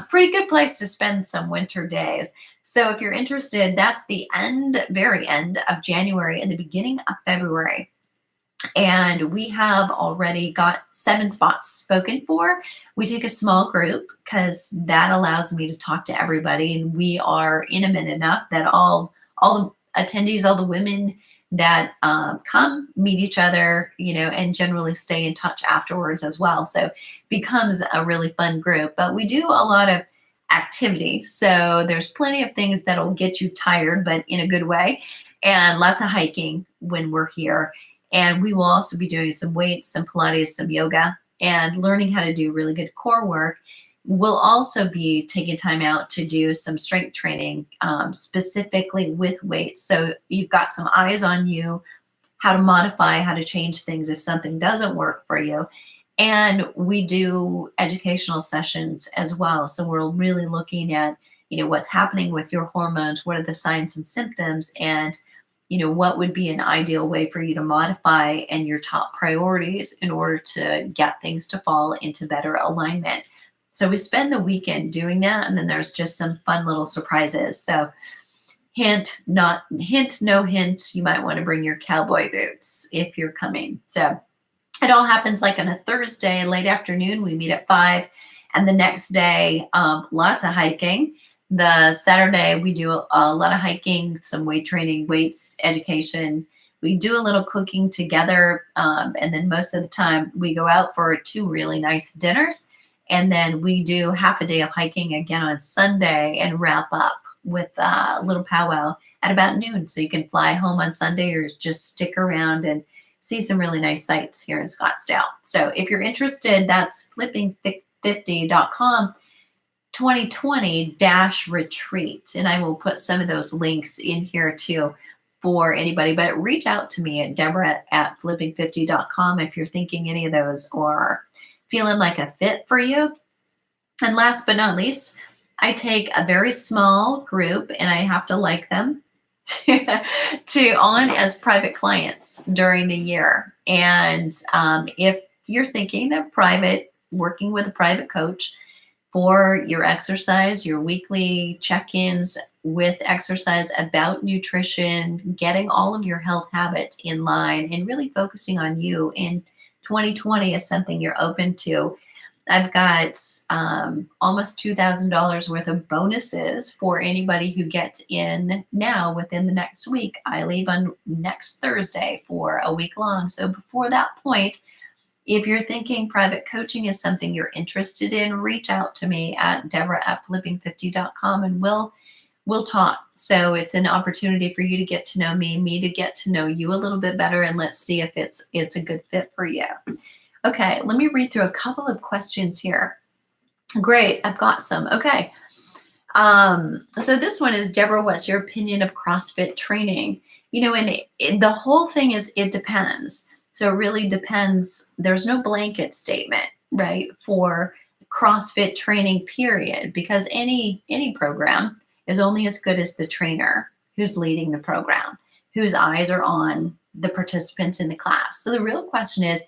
Speaker 1: pretty good place to spend some winter days. So if you're interested, that's the very end of January and the beginning of February. And we have already got 7 spots spoken for. We take a small group because that allows me to talk to everybody, and we are intimate enough that all the attendees, all the women that come, meet each other, and generally stay in touch afterwards as well. So becomes a really fun group. But we do a lot of activity. So there's plenty of things that'll get you tired, but in a good way, and lots of hiking when we're here. And we will also be doing some weights, some Pilates, some yoga, and learning how to do really good core work. We'll also be taking time out to do some strength training, specifically with weights. So you've got some eyes on you, how to modify, how to change things if something doesn't work for you. And we do educational sessions as well. So we're really looking at, what's happening with your hormones, what are the signs and symptoms, and what would be an ideal way for you to modify and your top priorities in order to get things to fall into better alignment. So we spend the weekend doing that, and then there's just some fun little surprises. So hint, no hint, you might want to bring your cowboy boots if you're coming. So it all happens like on a Thursday, late afternoon. We meet at 5, and the next day, lots of hiking. The Saturday, we do a lot of hiking, some weight training, weights, education. We do a little cooking together. And then most of the time we go out for 2 really nice dinners. And then we do half a day of hiking again on Sunday and wrap up with a little powwow at about noon. So you can fly home on Sunday or just stick around and see some really nice sights here in Scottsdale. So if you're interested, that's flipping50.com. 2020-retreat. And I will put some of those links in here too for anybody, but reach out to me at debra at flipping50.com if you're thinking any of those or feeling like a fit for you. And last but not least, I take a very small group, and I have to like them to on as private clients during the year. And if you're thinking of working with a private coach, for your exercise, your weekly check-ins with exercise about nutrition, getting all of your health habits in line, and really focusing on you in 2020 is something you're open to. I've got almost $2,000 worth of bonuses for anybody who gets in now within the next week. I leave on next Thursday for a week long. So before that point, if you're thinking private coaching is something you're interested in, reach out to me at debra at flipping50.com, and we'll talk. So it's an opportunity for you to get to know me to get to know you a little bit better, and let's see if it's a good fit for you. Okay, let me read through a couple of questions here. Great, I've got some. Okay. So this one is, Debra, what's your opinion of CrossFit training? And the whole thing is, it depends. So it really depends. There's no blanket statement, right, for CrossFit training, period, because any program is only as good as the trainer who's leading the program, whose eyes are on the participants in the class. So the real question is,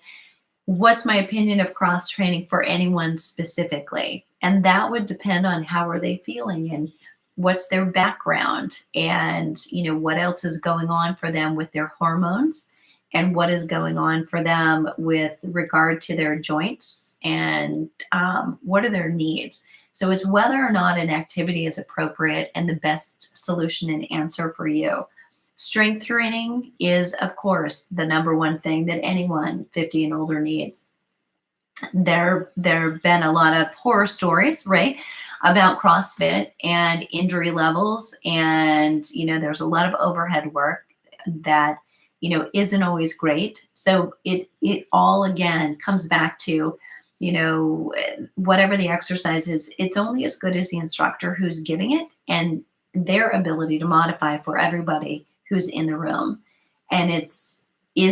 Speaker 1: what's my opinion of cross training for anyone specifically? And that would depend on how are they feeling and what's their background and, what else is going on for them with their hormones and what is going on for them with regard to their joints and what are their needs. So it's whether or not an activity is appropriate and the best solution and answer for you. Strength training is, of course, the number one thing that anyone 50 and older needs. There have been a lot of horror stories, right, about CrossFit and injury levels. And, there's a lot of overhead work that, isn't always great. So it all, again, comes back to, whatever the exercise is, it's only as good as the instructor who's giving it and their ability to modify for everybody who's in the room. And is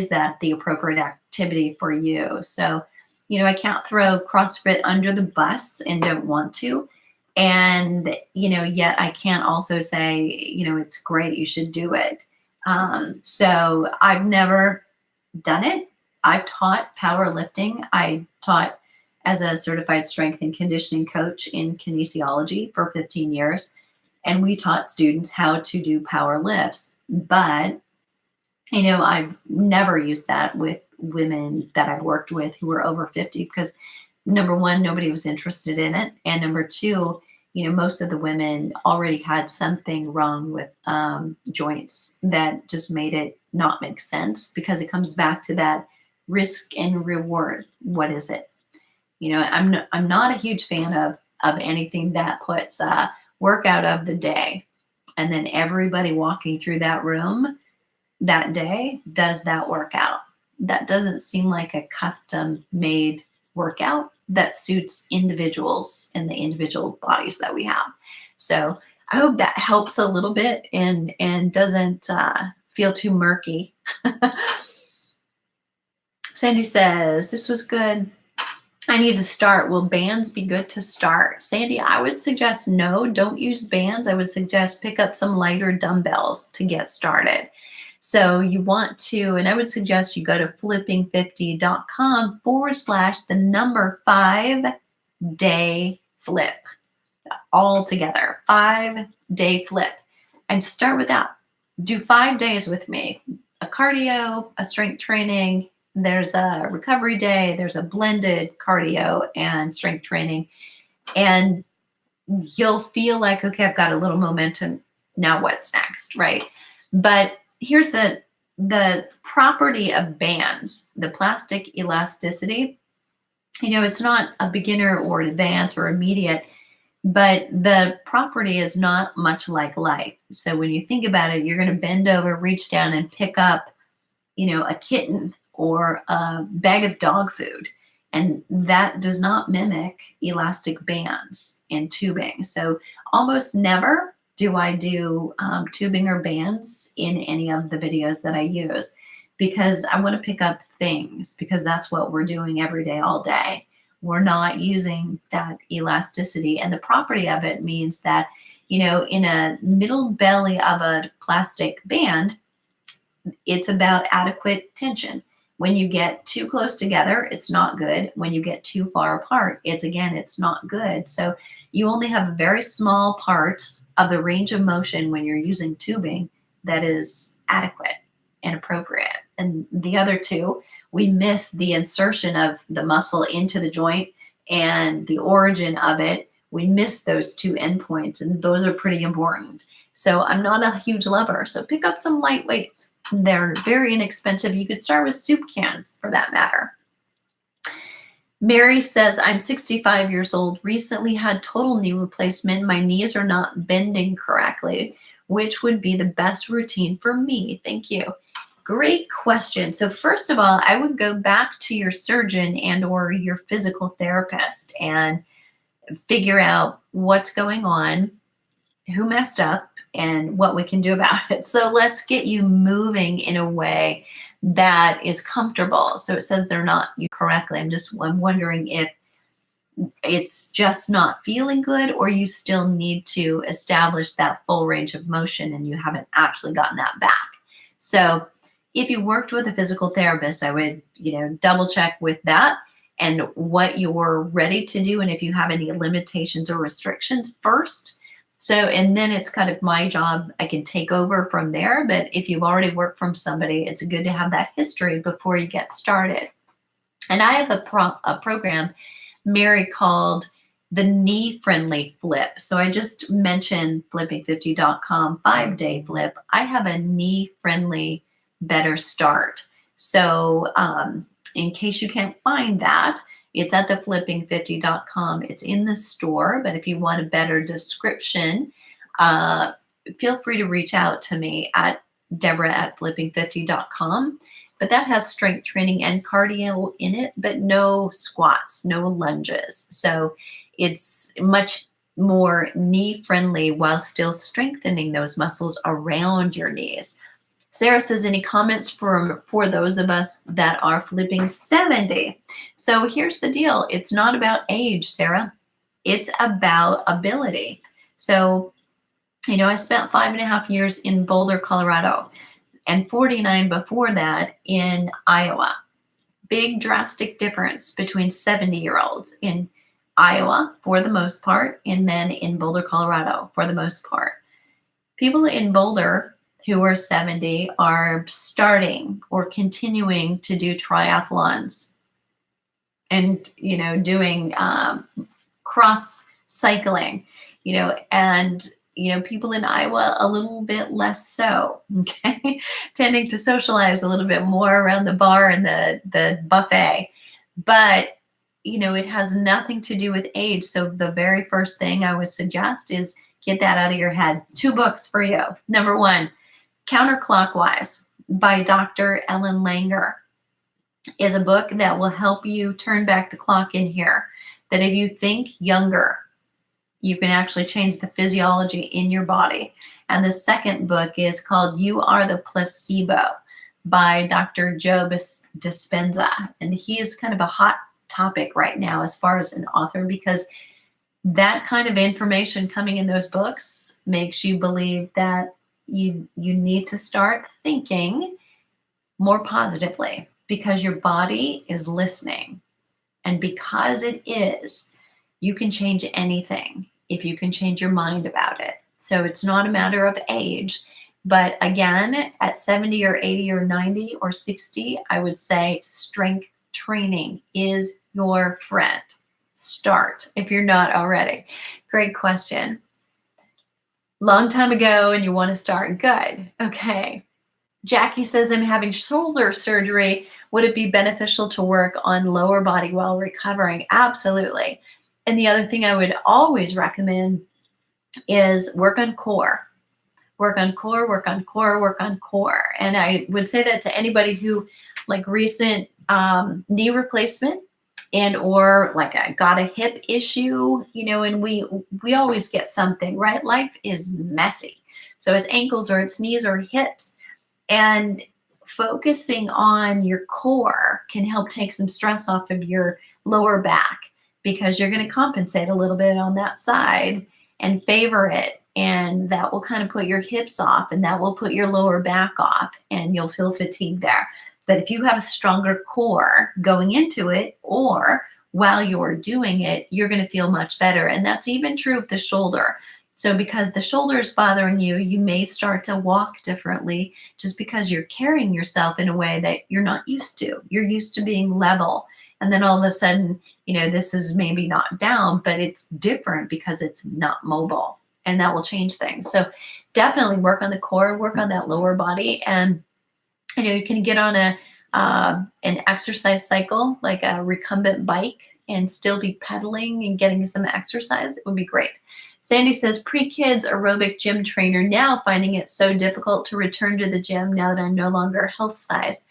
Speaker 1: that the appropriate activity for you? So, I can't throw CrossFit under the bus and don't want to. And, yet I can't also say, it's great, you should do it. So I've never done it. I've taught powerlifting. I taught as a certified strength and conditioning coach in kinesiology for 15 years. And we taught students how to do power lifts. But, I've never used that with women that I've worked with who were over 50 because, number one, nobody was interested in it. And number two, most of the women already had something wrong with joints that just made it not make sense, because it comes back to that risk and reward. What is it? I'm not a huge fan of anything that puts workout of the day and then everybody walking through that room that day does that workout. That doesn't seem like a custom made workout that suits individuals and the individual bodies that we have. So I hope that helps a little bit and doesn't feel too murky. Sandy says, this was good. I need to start. Will bands be good to start? Sandy, I would suggest no, don't use bands. I would suggest pick up some lighter dumbbells to get started. So you want to, and I would suggest you go to flipping50.com/5-day flip. All together, 5-day flip. And start with that. Do 5 days with me. A cardio, a strength training, there's a recovery day, there's a blended cardio and strength training. And you'll feel like, okay, I've got a little momentum. Now what's next, right? But here's the property of bands, the plastic elasticity. It's not a beginner or an advanced or immediate, but the property is not much like light. So when you think about it, you're going to bend over, reach down and pick up, a kitten or a bag of dog food. And that does not mimic elastic bands and tubing. So almost never do I do tubing or bands in any of the videos that I use, because I want to pick up things, because that's what we're doing every day, all day. We're not using that elasticity. And the property of it means that, in a middle belly of a plastic band, it's about adequate tension. When you get too close together, it's not good. When you get too far apart, it's not good. So you only have a very small part of the range of motion when you're using tubing that is adequate and appropriate. And the other two, we miss the insertion of the muscle into the joint and the origin of it. We miss those two endpoints, and those are pretty important. So I'm not a huge lover. So pick up some light weights. They're very inexpensive. You could start with soup cans for that matter. Mary says, I'm 65 years old, recently had total knee replacement. My knees are not bending correctly. Which would be the best routine for me? Thank you. Great question. So first of all, I would go back to your surgeon and or your physical therapist and figure out what's going on, who messed up, and what we can do about it. So let's get you moving in a way that is comfortable. So it says they're not you correctly. I'm wondering if it's just not feeling good, or you still need to establish that full range of motion and you haven't actually gotten that back. So if you worked with a physical therapist, I would, double check with that and what you're ready to do. And if you have any limitations or restrictions first, So, and then it's kind of my job. I can take over from there. But if you've already worked from somebody, it's good to have that history before you get started. And I have a program, Mary, called the Knee Friendly Flip. So I just mentioned flipping50.com 5-day flip. I have a knee friendly better start. So in case you can't find that, it's at the flipping50.com. It's in the store, but if you want a better description, feel free to reach out to me at debra at flipping50.com. But that has strength training and cardio in it, but no squats, no lunges. So it's much more knee friendly while still strengthening those muscles around your knees. Sarah says, any comments for those of us that are flipping 70? So here's the deal. It's not about age, Sarah. It's about ability. So, I spent 5.5 years in Boulder, Colorado, and 49 before that in Iowa. Big drastic difference between 70-year-olds in Iowa for the most part, and then in Boulder, Colorado for the most part. People in Boulder who are 70 are starting or continuing to do triathlons and, doing cross cycling, and people in Iowa a little bit less so, okay, tending to socialize a little bit more around the bar and the buffet. But, it has nothing to do with age. So the very first thing I would suggest is get that out of your head. 2 books for you. Number 1, Counterclockwise by Dr. Ellen Langer is a book that will help you turn back the clock in here. That if you think younger, you can actually change the physiology in your body. And the second book is called You Are the Placebo by Dr. Joe Dispenza. And he is kind of a hot topic right now as far as an author, because that kind of information coming in those books makes you believe that you need to start thinking more positively, because your body is listening. And because it is, you can change anything if you can change your mind about it. So it's not a matter of age. But again, at 70 or 80 or 90 or 60, I would say strength training is your friend. Start if you're not already. Great question. Long time ago and you want to start. Good. Okay. Jackie says, I'm having shoulder surgery. Would it be beneficial to work on lower body while recovering? Absolutely. And the other thing I would always recommend is work on core. Work on core, work on core, work on core. And I would say that to anybody who like recent knee replacement and or like I got a hip issue, and we always get something, right? Life is messy. So it's ankles or it's knees or hips. And focusing on your core can help take some stress off of your lower back, because you're going to compensate a little bit on that side and favor it. And that will kind of put your hips off, and that will put your lower back off, and you'll feel fatigued there. But if you have a stronger core going into it, or while you're doing it, you're going to feel much better. And that's even true of the shoulder. So because the shoulder is bothering you, you may start to walk differently just because you're carrying yourself in a way that you're not used to. You're used to being level. And then all of a sudden, this is maybe not down, but it's different because it's not mobile, and that will change things. So definitely work on the core, work on that lower body. And, you can get on an exercise cycle, like a recumbent bike, and still be pedaling and getting some exercise. It would be great. Sandy says, pre-kids aerobic gym trainer, now finding it so difficult to return to the gym now that I'm no longer health size.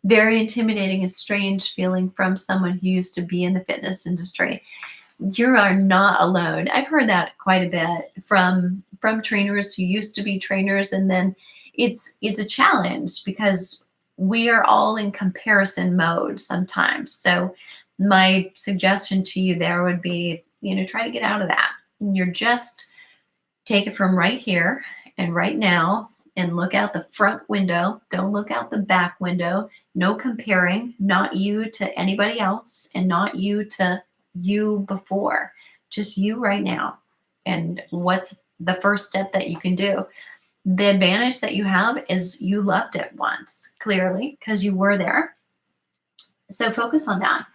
Speaker 1: Very intimidating and strange feeling from someone who used to be in the fitness industry. You are not alone. I've heard that quite a bit from trainers who used to be trainers. And then it's a challenge because we are all in comparison mode sometimes. So my suggestion to you there would be, try to get out of that. You're just take it from right here and right now and look out the front window. Don't look out the back window. No comparing, not you to anybody else and not you to you before, just you right now. And what's the first step that you can do. The advantage that you have is you loved it once, clearly, because you were there. So focus on that.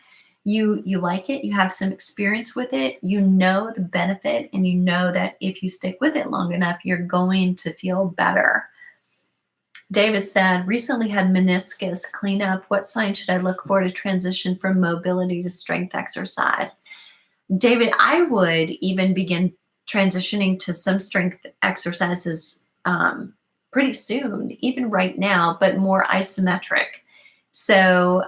Speaker 1: You like it, you have some experience with it, you know the benefit, and you know that if you stick with it long enough, you're going to feel better. David said, recently had meniscus cleanup. What sign should I look for to transition from mobility to strength exercise? David, I would even begin transitioning to some strength exercises pretty soon, even right now, but more isometric. So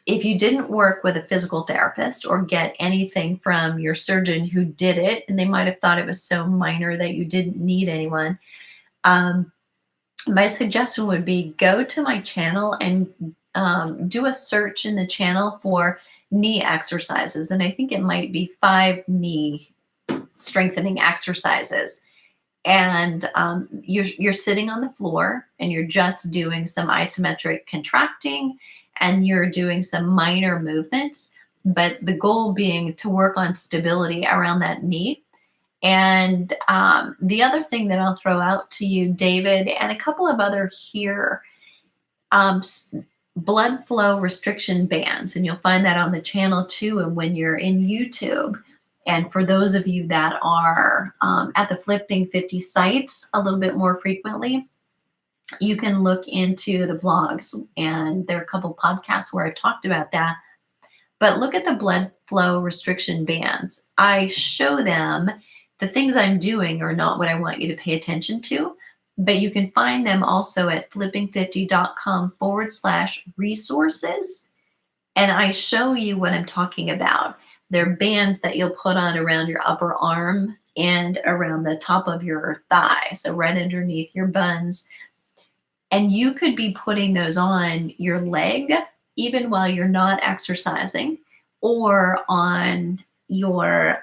Speaker 1: if you didn't work with a physical therapist or get anything from your surgeon who did it, and they might have thought it was so minor that you didn't need anyone, my suggestion would be go to my channel and do a search in the channel for knee exercises. And I think it might be 5 knee strengthening exercises. And you're sitting on the floor and you're just doing some isometric contracting and you're doing some minor movements, but the goal being to work on stability around that knee. And the other thing that I'll throw out to you, David, and a couple of other here, blood flow restriction bands, and you'll find that on the channel too, and when you're in YouTube. And for those of you that are at the Flippin 50 site a little bit more frequently, you can look into the blogs, and there are a couple podcasts where I've talked about that. But look at the blood flow restriction bands. I show them. The things I'm doing are not what I want you to pay attention to, but you can find them also at flipping50.com/resources. And I show you what I'm talking about. They're bands that you'll put on around your upper arm and around the top of your thigh, so right underneath your buns. And you could be putting those on your leg even while you're not exercising, or on your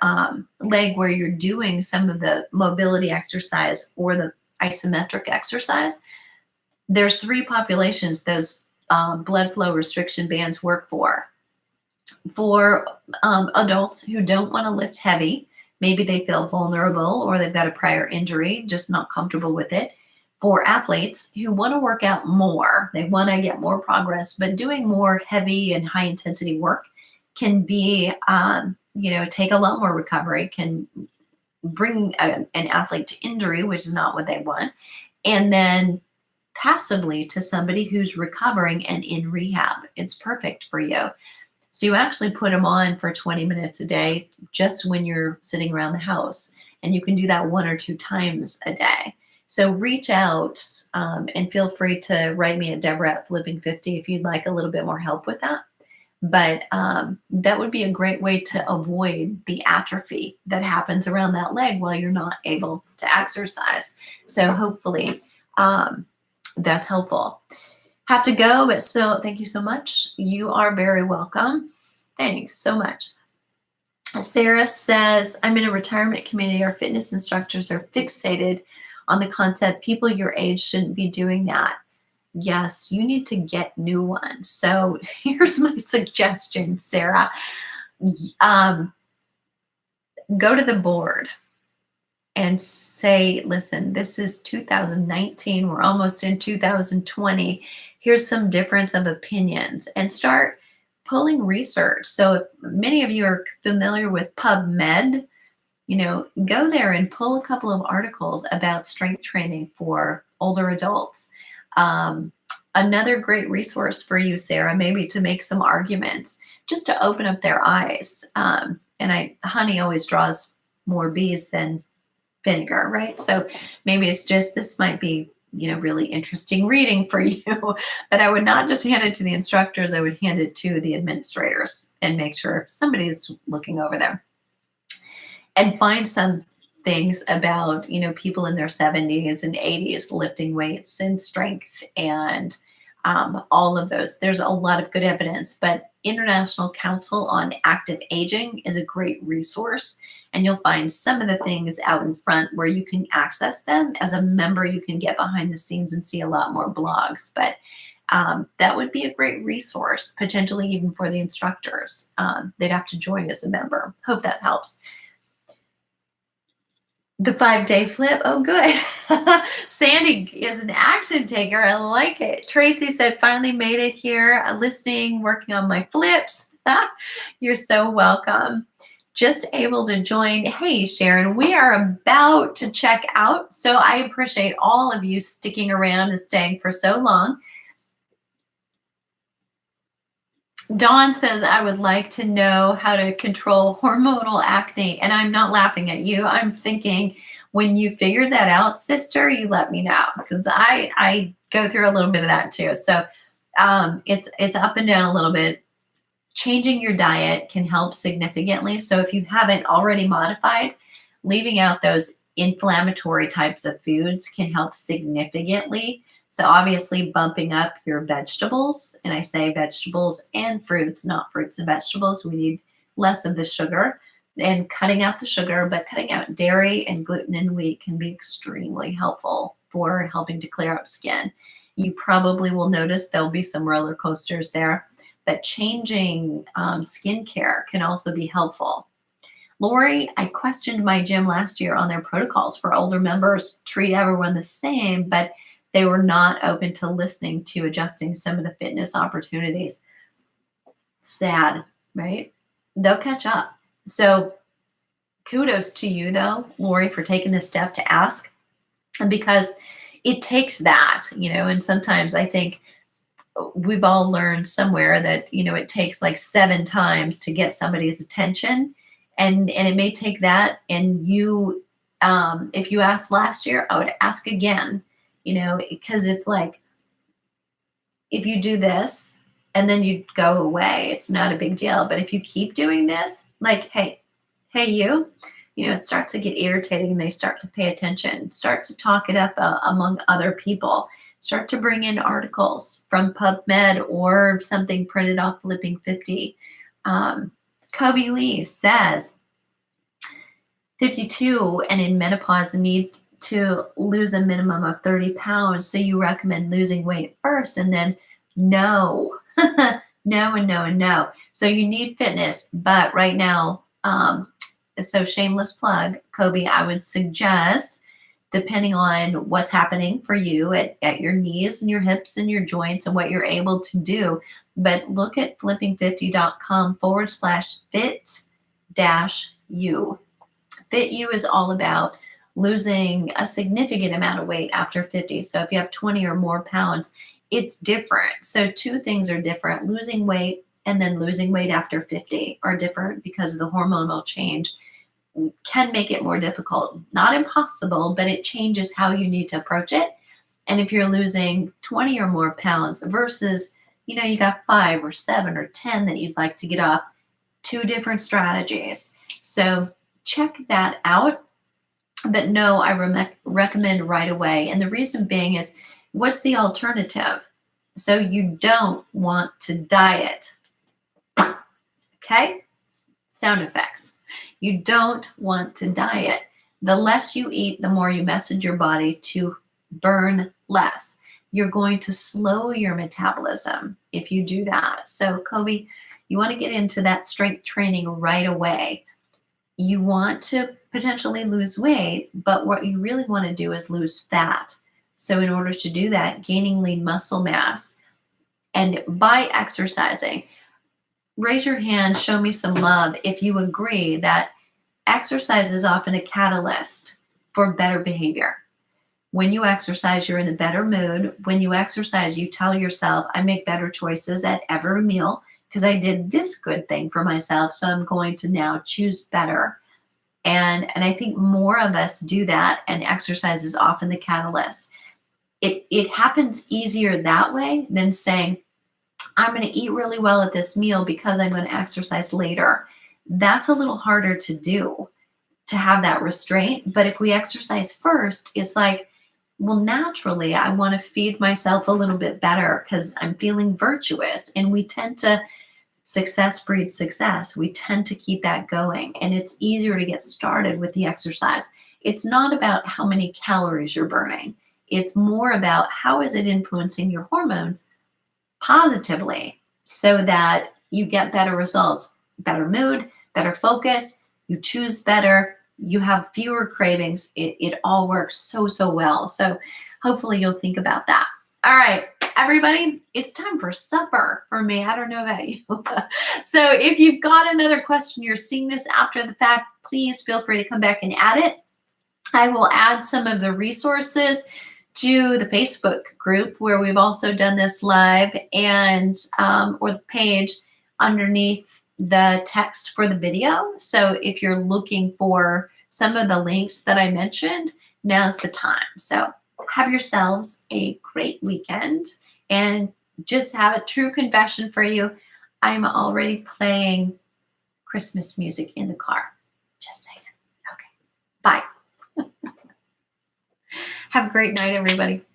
Speaker 1: leg where you're doing some of the mobility exercise or the isometric exercise. There's 3 populations those blood flow restriction bands work for. For adults who don't want to lift heavy, maybe they feel vulnerable or they've got a prior injury, just not comfortable with it. For athletes who want to work out more, they want to get more progress, but doing more heavy and high intensity work can be, take a lot more recovery, can bring an athlete to injury, which is not what they want. And then passively to somebody who's recovering and in rehab, it's perfect for you. So you actually put them on for 20 minutes a day, just when you're sitting around the house. And you can do that 1 or 2 times a day. So reach out and feel free to write me at debra@flipping50 if you'd like a little bit more help with that. But that would be a great way to avoid the atrophy that happens around that leg while you're not able to exercise. So hopefully that's helpful. Have to go, but so thank you so much. You are very welcome. Thanks so much. Sarah says, I'm in a retirement community. Our fitness instructors are fixated on the concept people your age shouldn't be doing that. Yes, you need to get new ones. So here's my suggestion, Sarah. Go to the board and say, listen, this is 2019. We're almost in 2020. Here's some difference of opinions, and start pulling research. So if many of you are familiar with PubMed, go there and pull a couple of articles about strength training for older adults. Another great resource for you, Sarah, maybe to make some arguments, just to open up their eyes. Honey always draws more bees than vinegar, right? So maybe it's just, this might be, really interesting reading for you, but I would not just hand it to the instructors. I would hand it to the administrators and make sure somebody's looking over there. And find some things about, people in their 70s and 80s lifting weights and strength and all of those. There's a lot of good evidence, but International Council on Active Aging is a great resource. And you'll find some of the things out in front where you can access them. As a member, you can get behind the scenes and see a lot more blogs. But that would be a great resource, potentially even for the instructors. They'd have to join as a member. Hope that helps. The 5-day flip. Oh, good. Sandy is an action taker. I like it. Tracy said, finally made it here. Listening, working on my flips. You're so welcome. Just able to join. Hey, Sharon, we are about to check out. So I appreciate all of you sticking around and staying for so long. Dawn says, I would like to know how to control hormonal acne. And I'm not laughing at you. I'm thinking, when you figure that out, sister, you let me know, because I go through a little bit of that too. So it's up and down a little bit. Changing your diet can help significantly. So if you haven't already modified, leaving out those inflammatory types of foods can help significantly. So obviously bumping up your vegetables, and I say vegetables and fruits, not fruits and vegetables. We need less of the sugar, and cutting out the sugar, but cutting out dairy and gluten and wheat can be extremely helpful for helping to clear up skin. You probably will notice there'll be some roller coasters there, but changing skincare can also be helpful. Lori, I questioned my gym last year on their protocols for older members, treat everyone the same, but they were not open to listening to adjusting some of the fitness opportunities. Sad, right? They'll catch up. So kudos to you, though, Lori, for taking this step to ask, because it takes that, and sometimes I think we've all learned somewhere that, it takes like 7 times to get somebody's attention. And it may take that. And if you asked last year, I would ask again, because it's like, if you do this and then you go away, it's not a big deal. But if you keep doing this, like, hey, you, it starts to get irritating, and they start to pay attention, start to talk it up among other people, start to bring in articles from PubMed or something printed off Flipping 50. Kobe Lee says, 52 and in menopause need to lose a minimum of 30 pounds. So you recommend losing weight first, and then no, no, and no, and no. So you need fitness, but right now, so shameless plug, Kobe, I would suggest, depending on what's happening for you at your knees and your hips and your joints and what you're able to do, but look at flipping50.com/fit-u. Fit You is all about losing a significant amount of weight after 50. So if you have 20 or more pounds, it's different. So 2 things are different. Losing weight and then losing weight after 50 are different, because of the hormonal change can make it more difficult. Not impossible, but it changes how you need to approach it. And if you're losing 20 or more pounds versus, you got 5 or 7 or 10 that you'd like to get off, 2 different strategies. So check that out. But no, I recommend right away. And the reason being is, what's the alternative? So you don't want to diet. Okay? Sound effects. You don't want to diet. The less you eat, the more you message your body to burn less. You're going to slow your metabolism if you do that. So Kobe, you want to get into that strength training right away. You want to potentially lose weight, but what you really want to do is lose fat. So in order to do that, gaining lean muscle mass, and by exercising, raise your hand, show me some love if you agree that exercise is often a catalyst for better behavior. When you exercise, you're in a better mood. When you exercise, you tell yourself, I make better choices at every meal because I did this good thing for myself, so I'm going to now choose better. And I think more of us do that, and exercise is often the catalyst. It happens easier that way than saying, I'm going to eat really well at this meal because I'm going to exercise later. That's a little harder to do, to have that restraint. But if we exercise first, it's like, well, naturally, I want to feed myself a little bit better because I'm feeling virtuous. And we tend to, success breeds success. We tend to keep that going. And it's easier to get started with the exercise. It's not about how many calories you're burning. It's more about how is it influencing your hormones positively so that you get better results, better mood, better focus, you choose better, you have fewer cravings. It all works so, so well. So hopefully you'll think about that. All right, everybody, it's time for supper for me. I don't know about you. So if you've got another question, you're seeing this after the fact, please feel free to come back and add it. I will add some of the resources to the Facebook group where we've also done this live, and or the page underneath the text for the video. So if you're looking for some of the links that I mentioned, now's the time. So have yourselves a great weekend, and just have a true confession for you. I'm already playing Christmas music in the car. Just saying. Okay. Bye. Have a great night, everybody.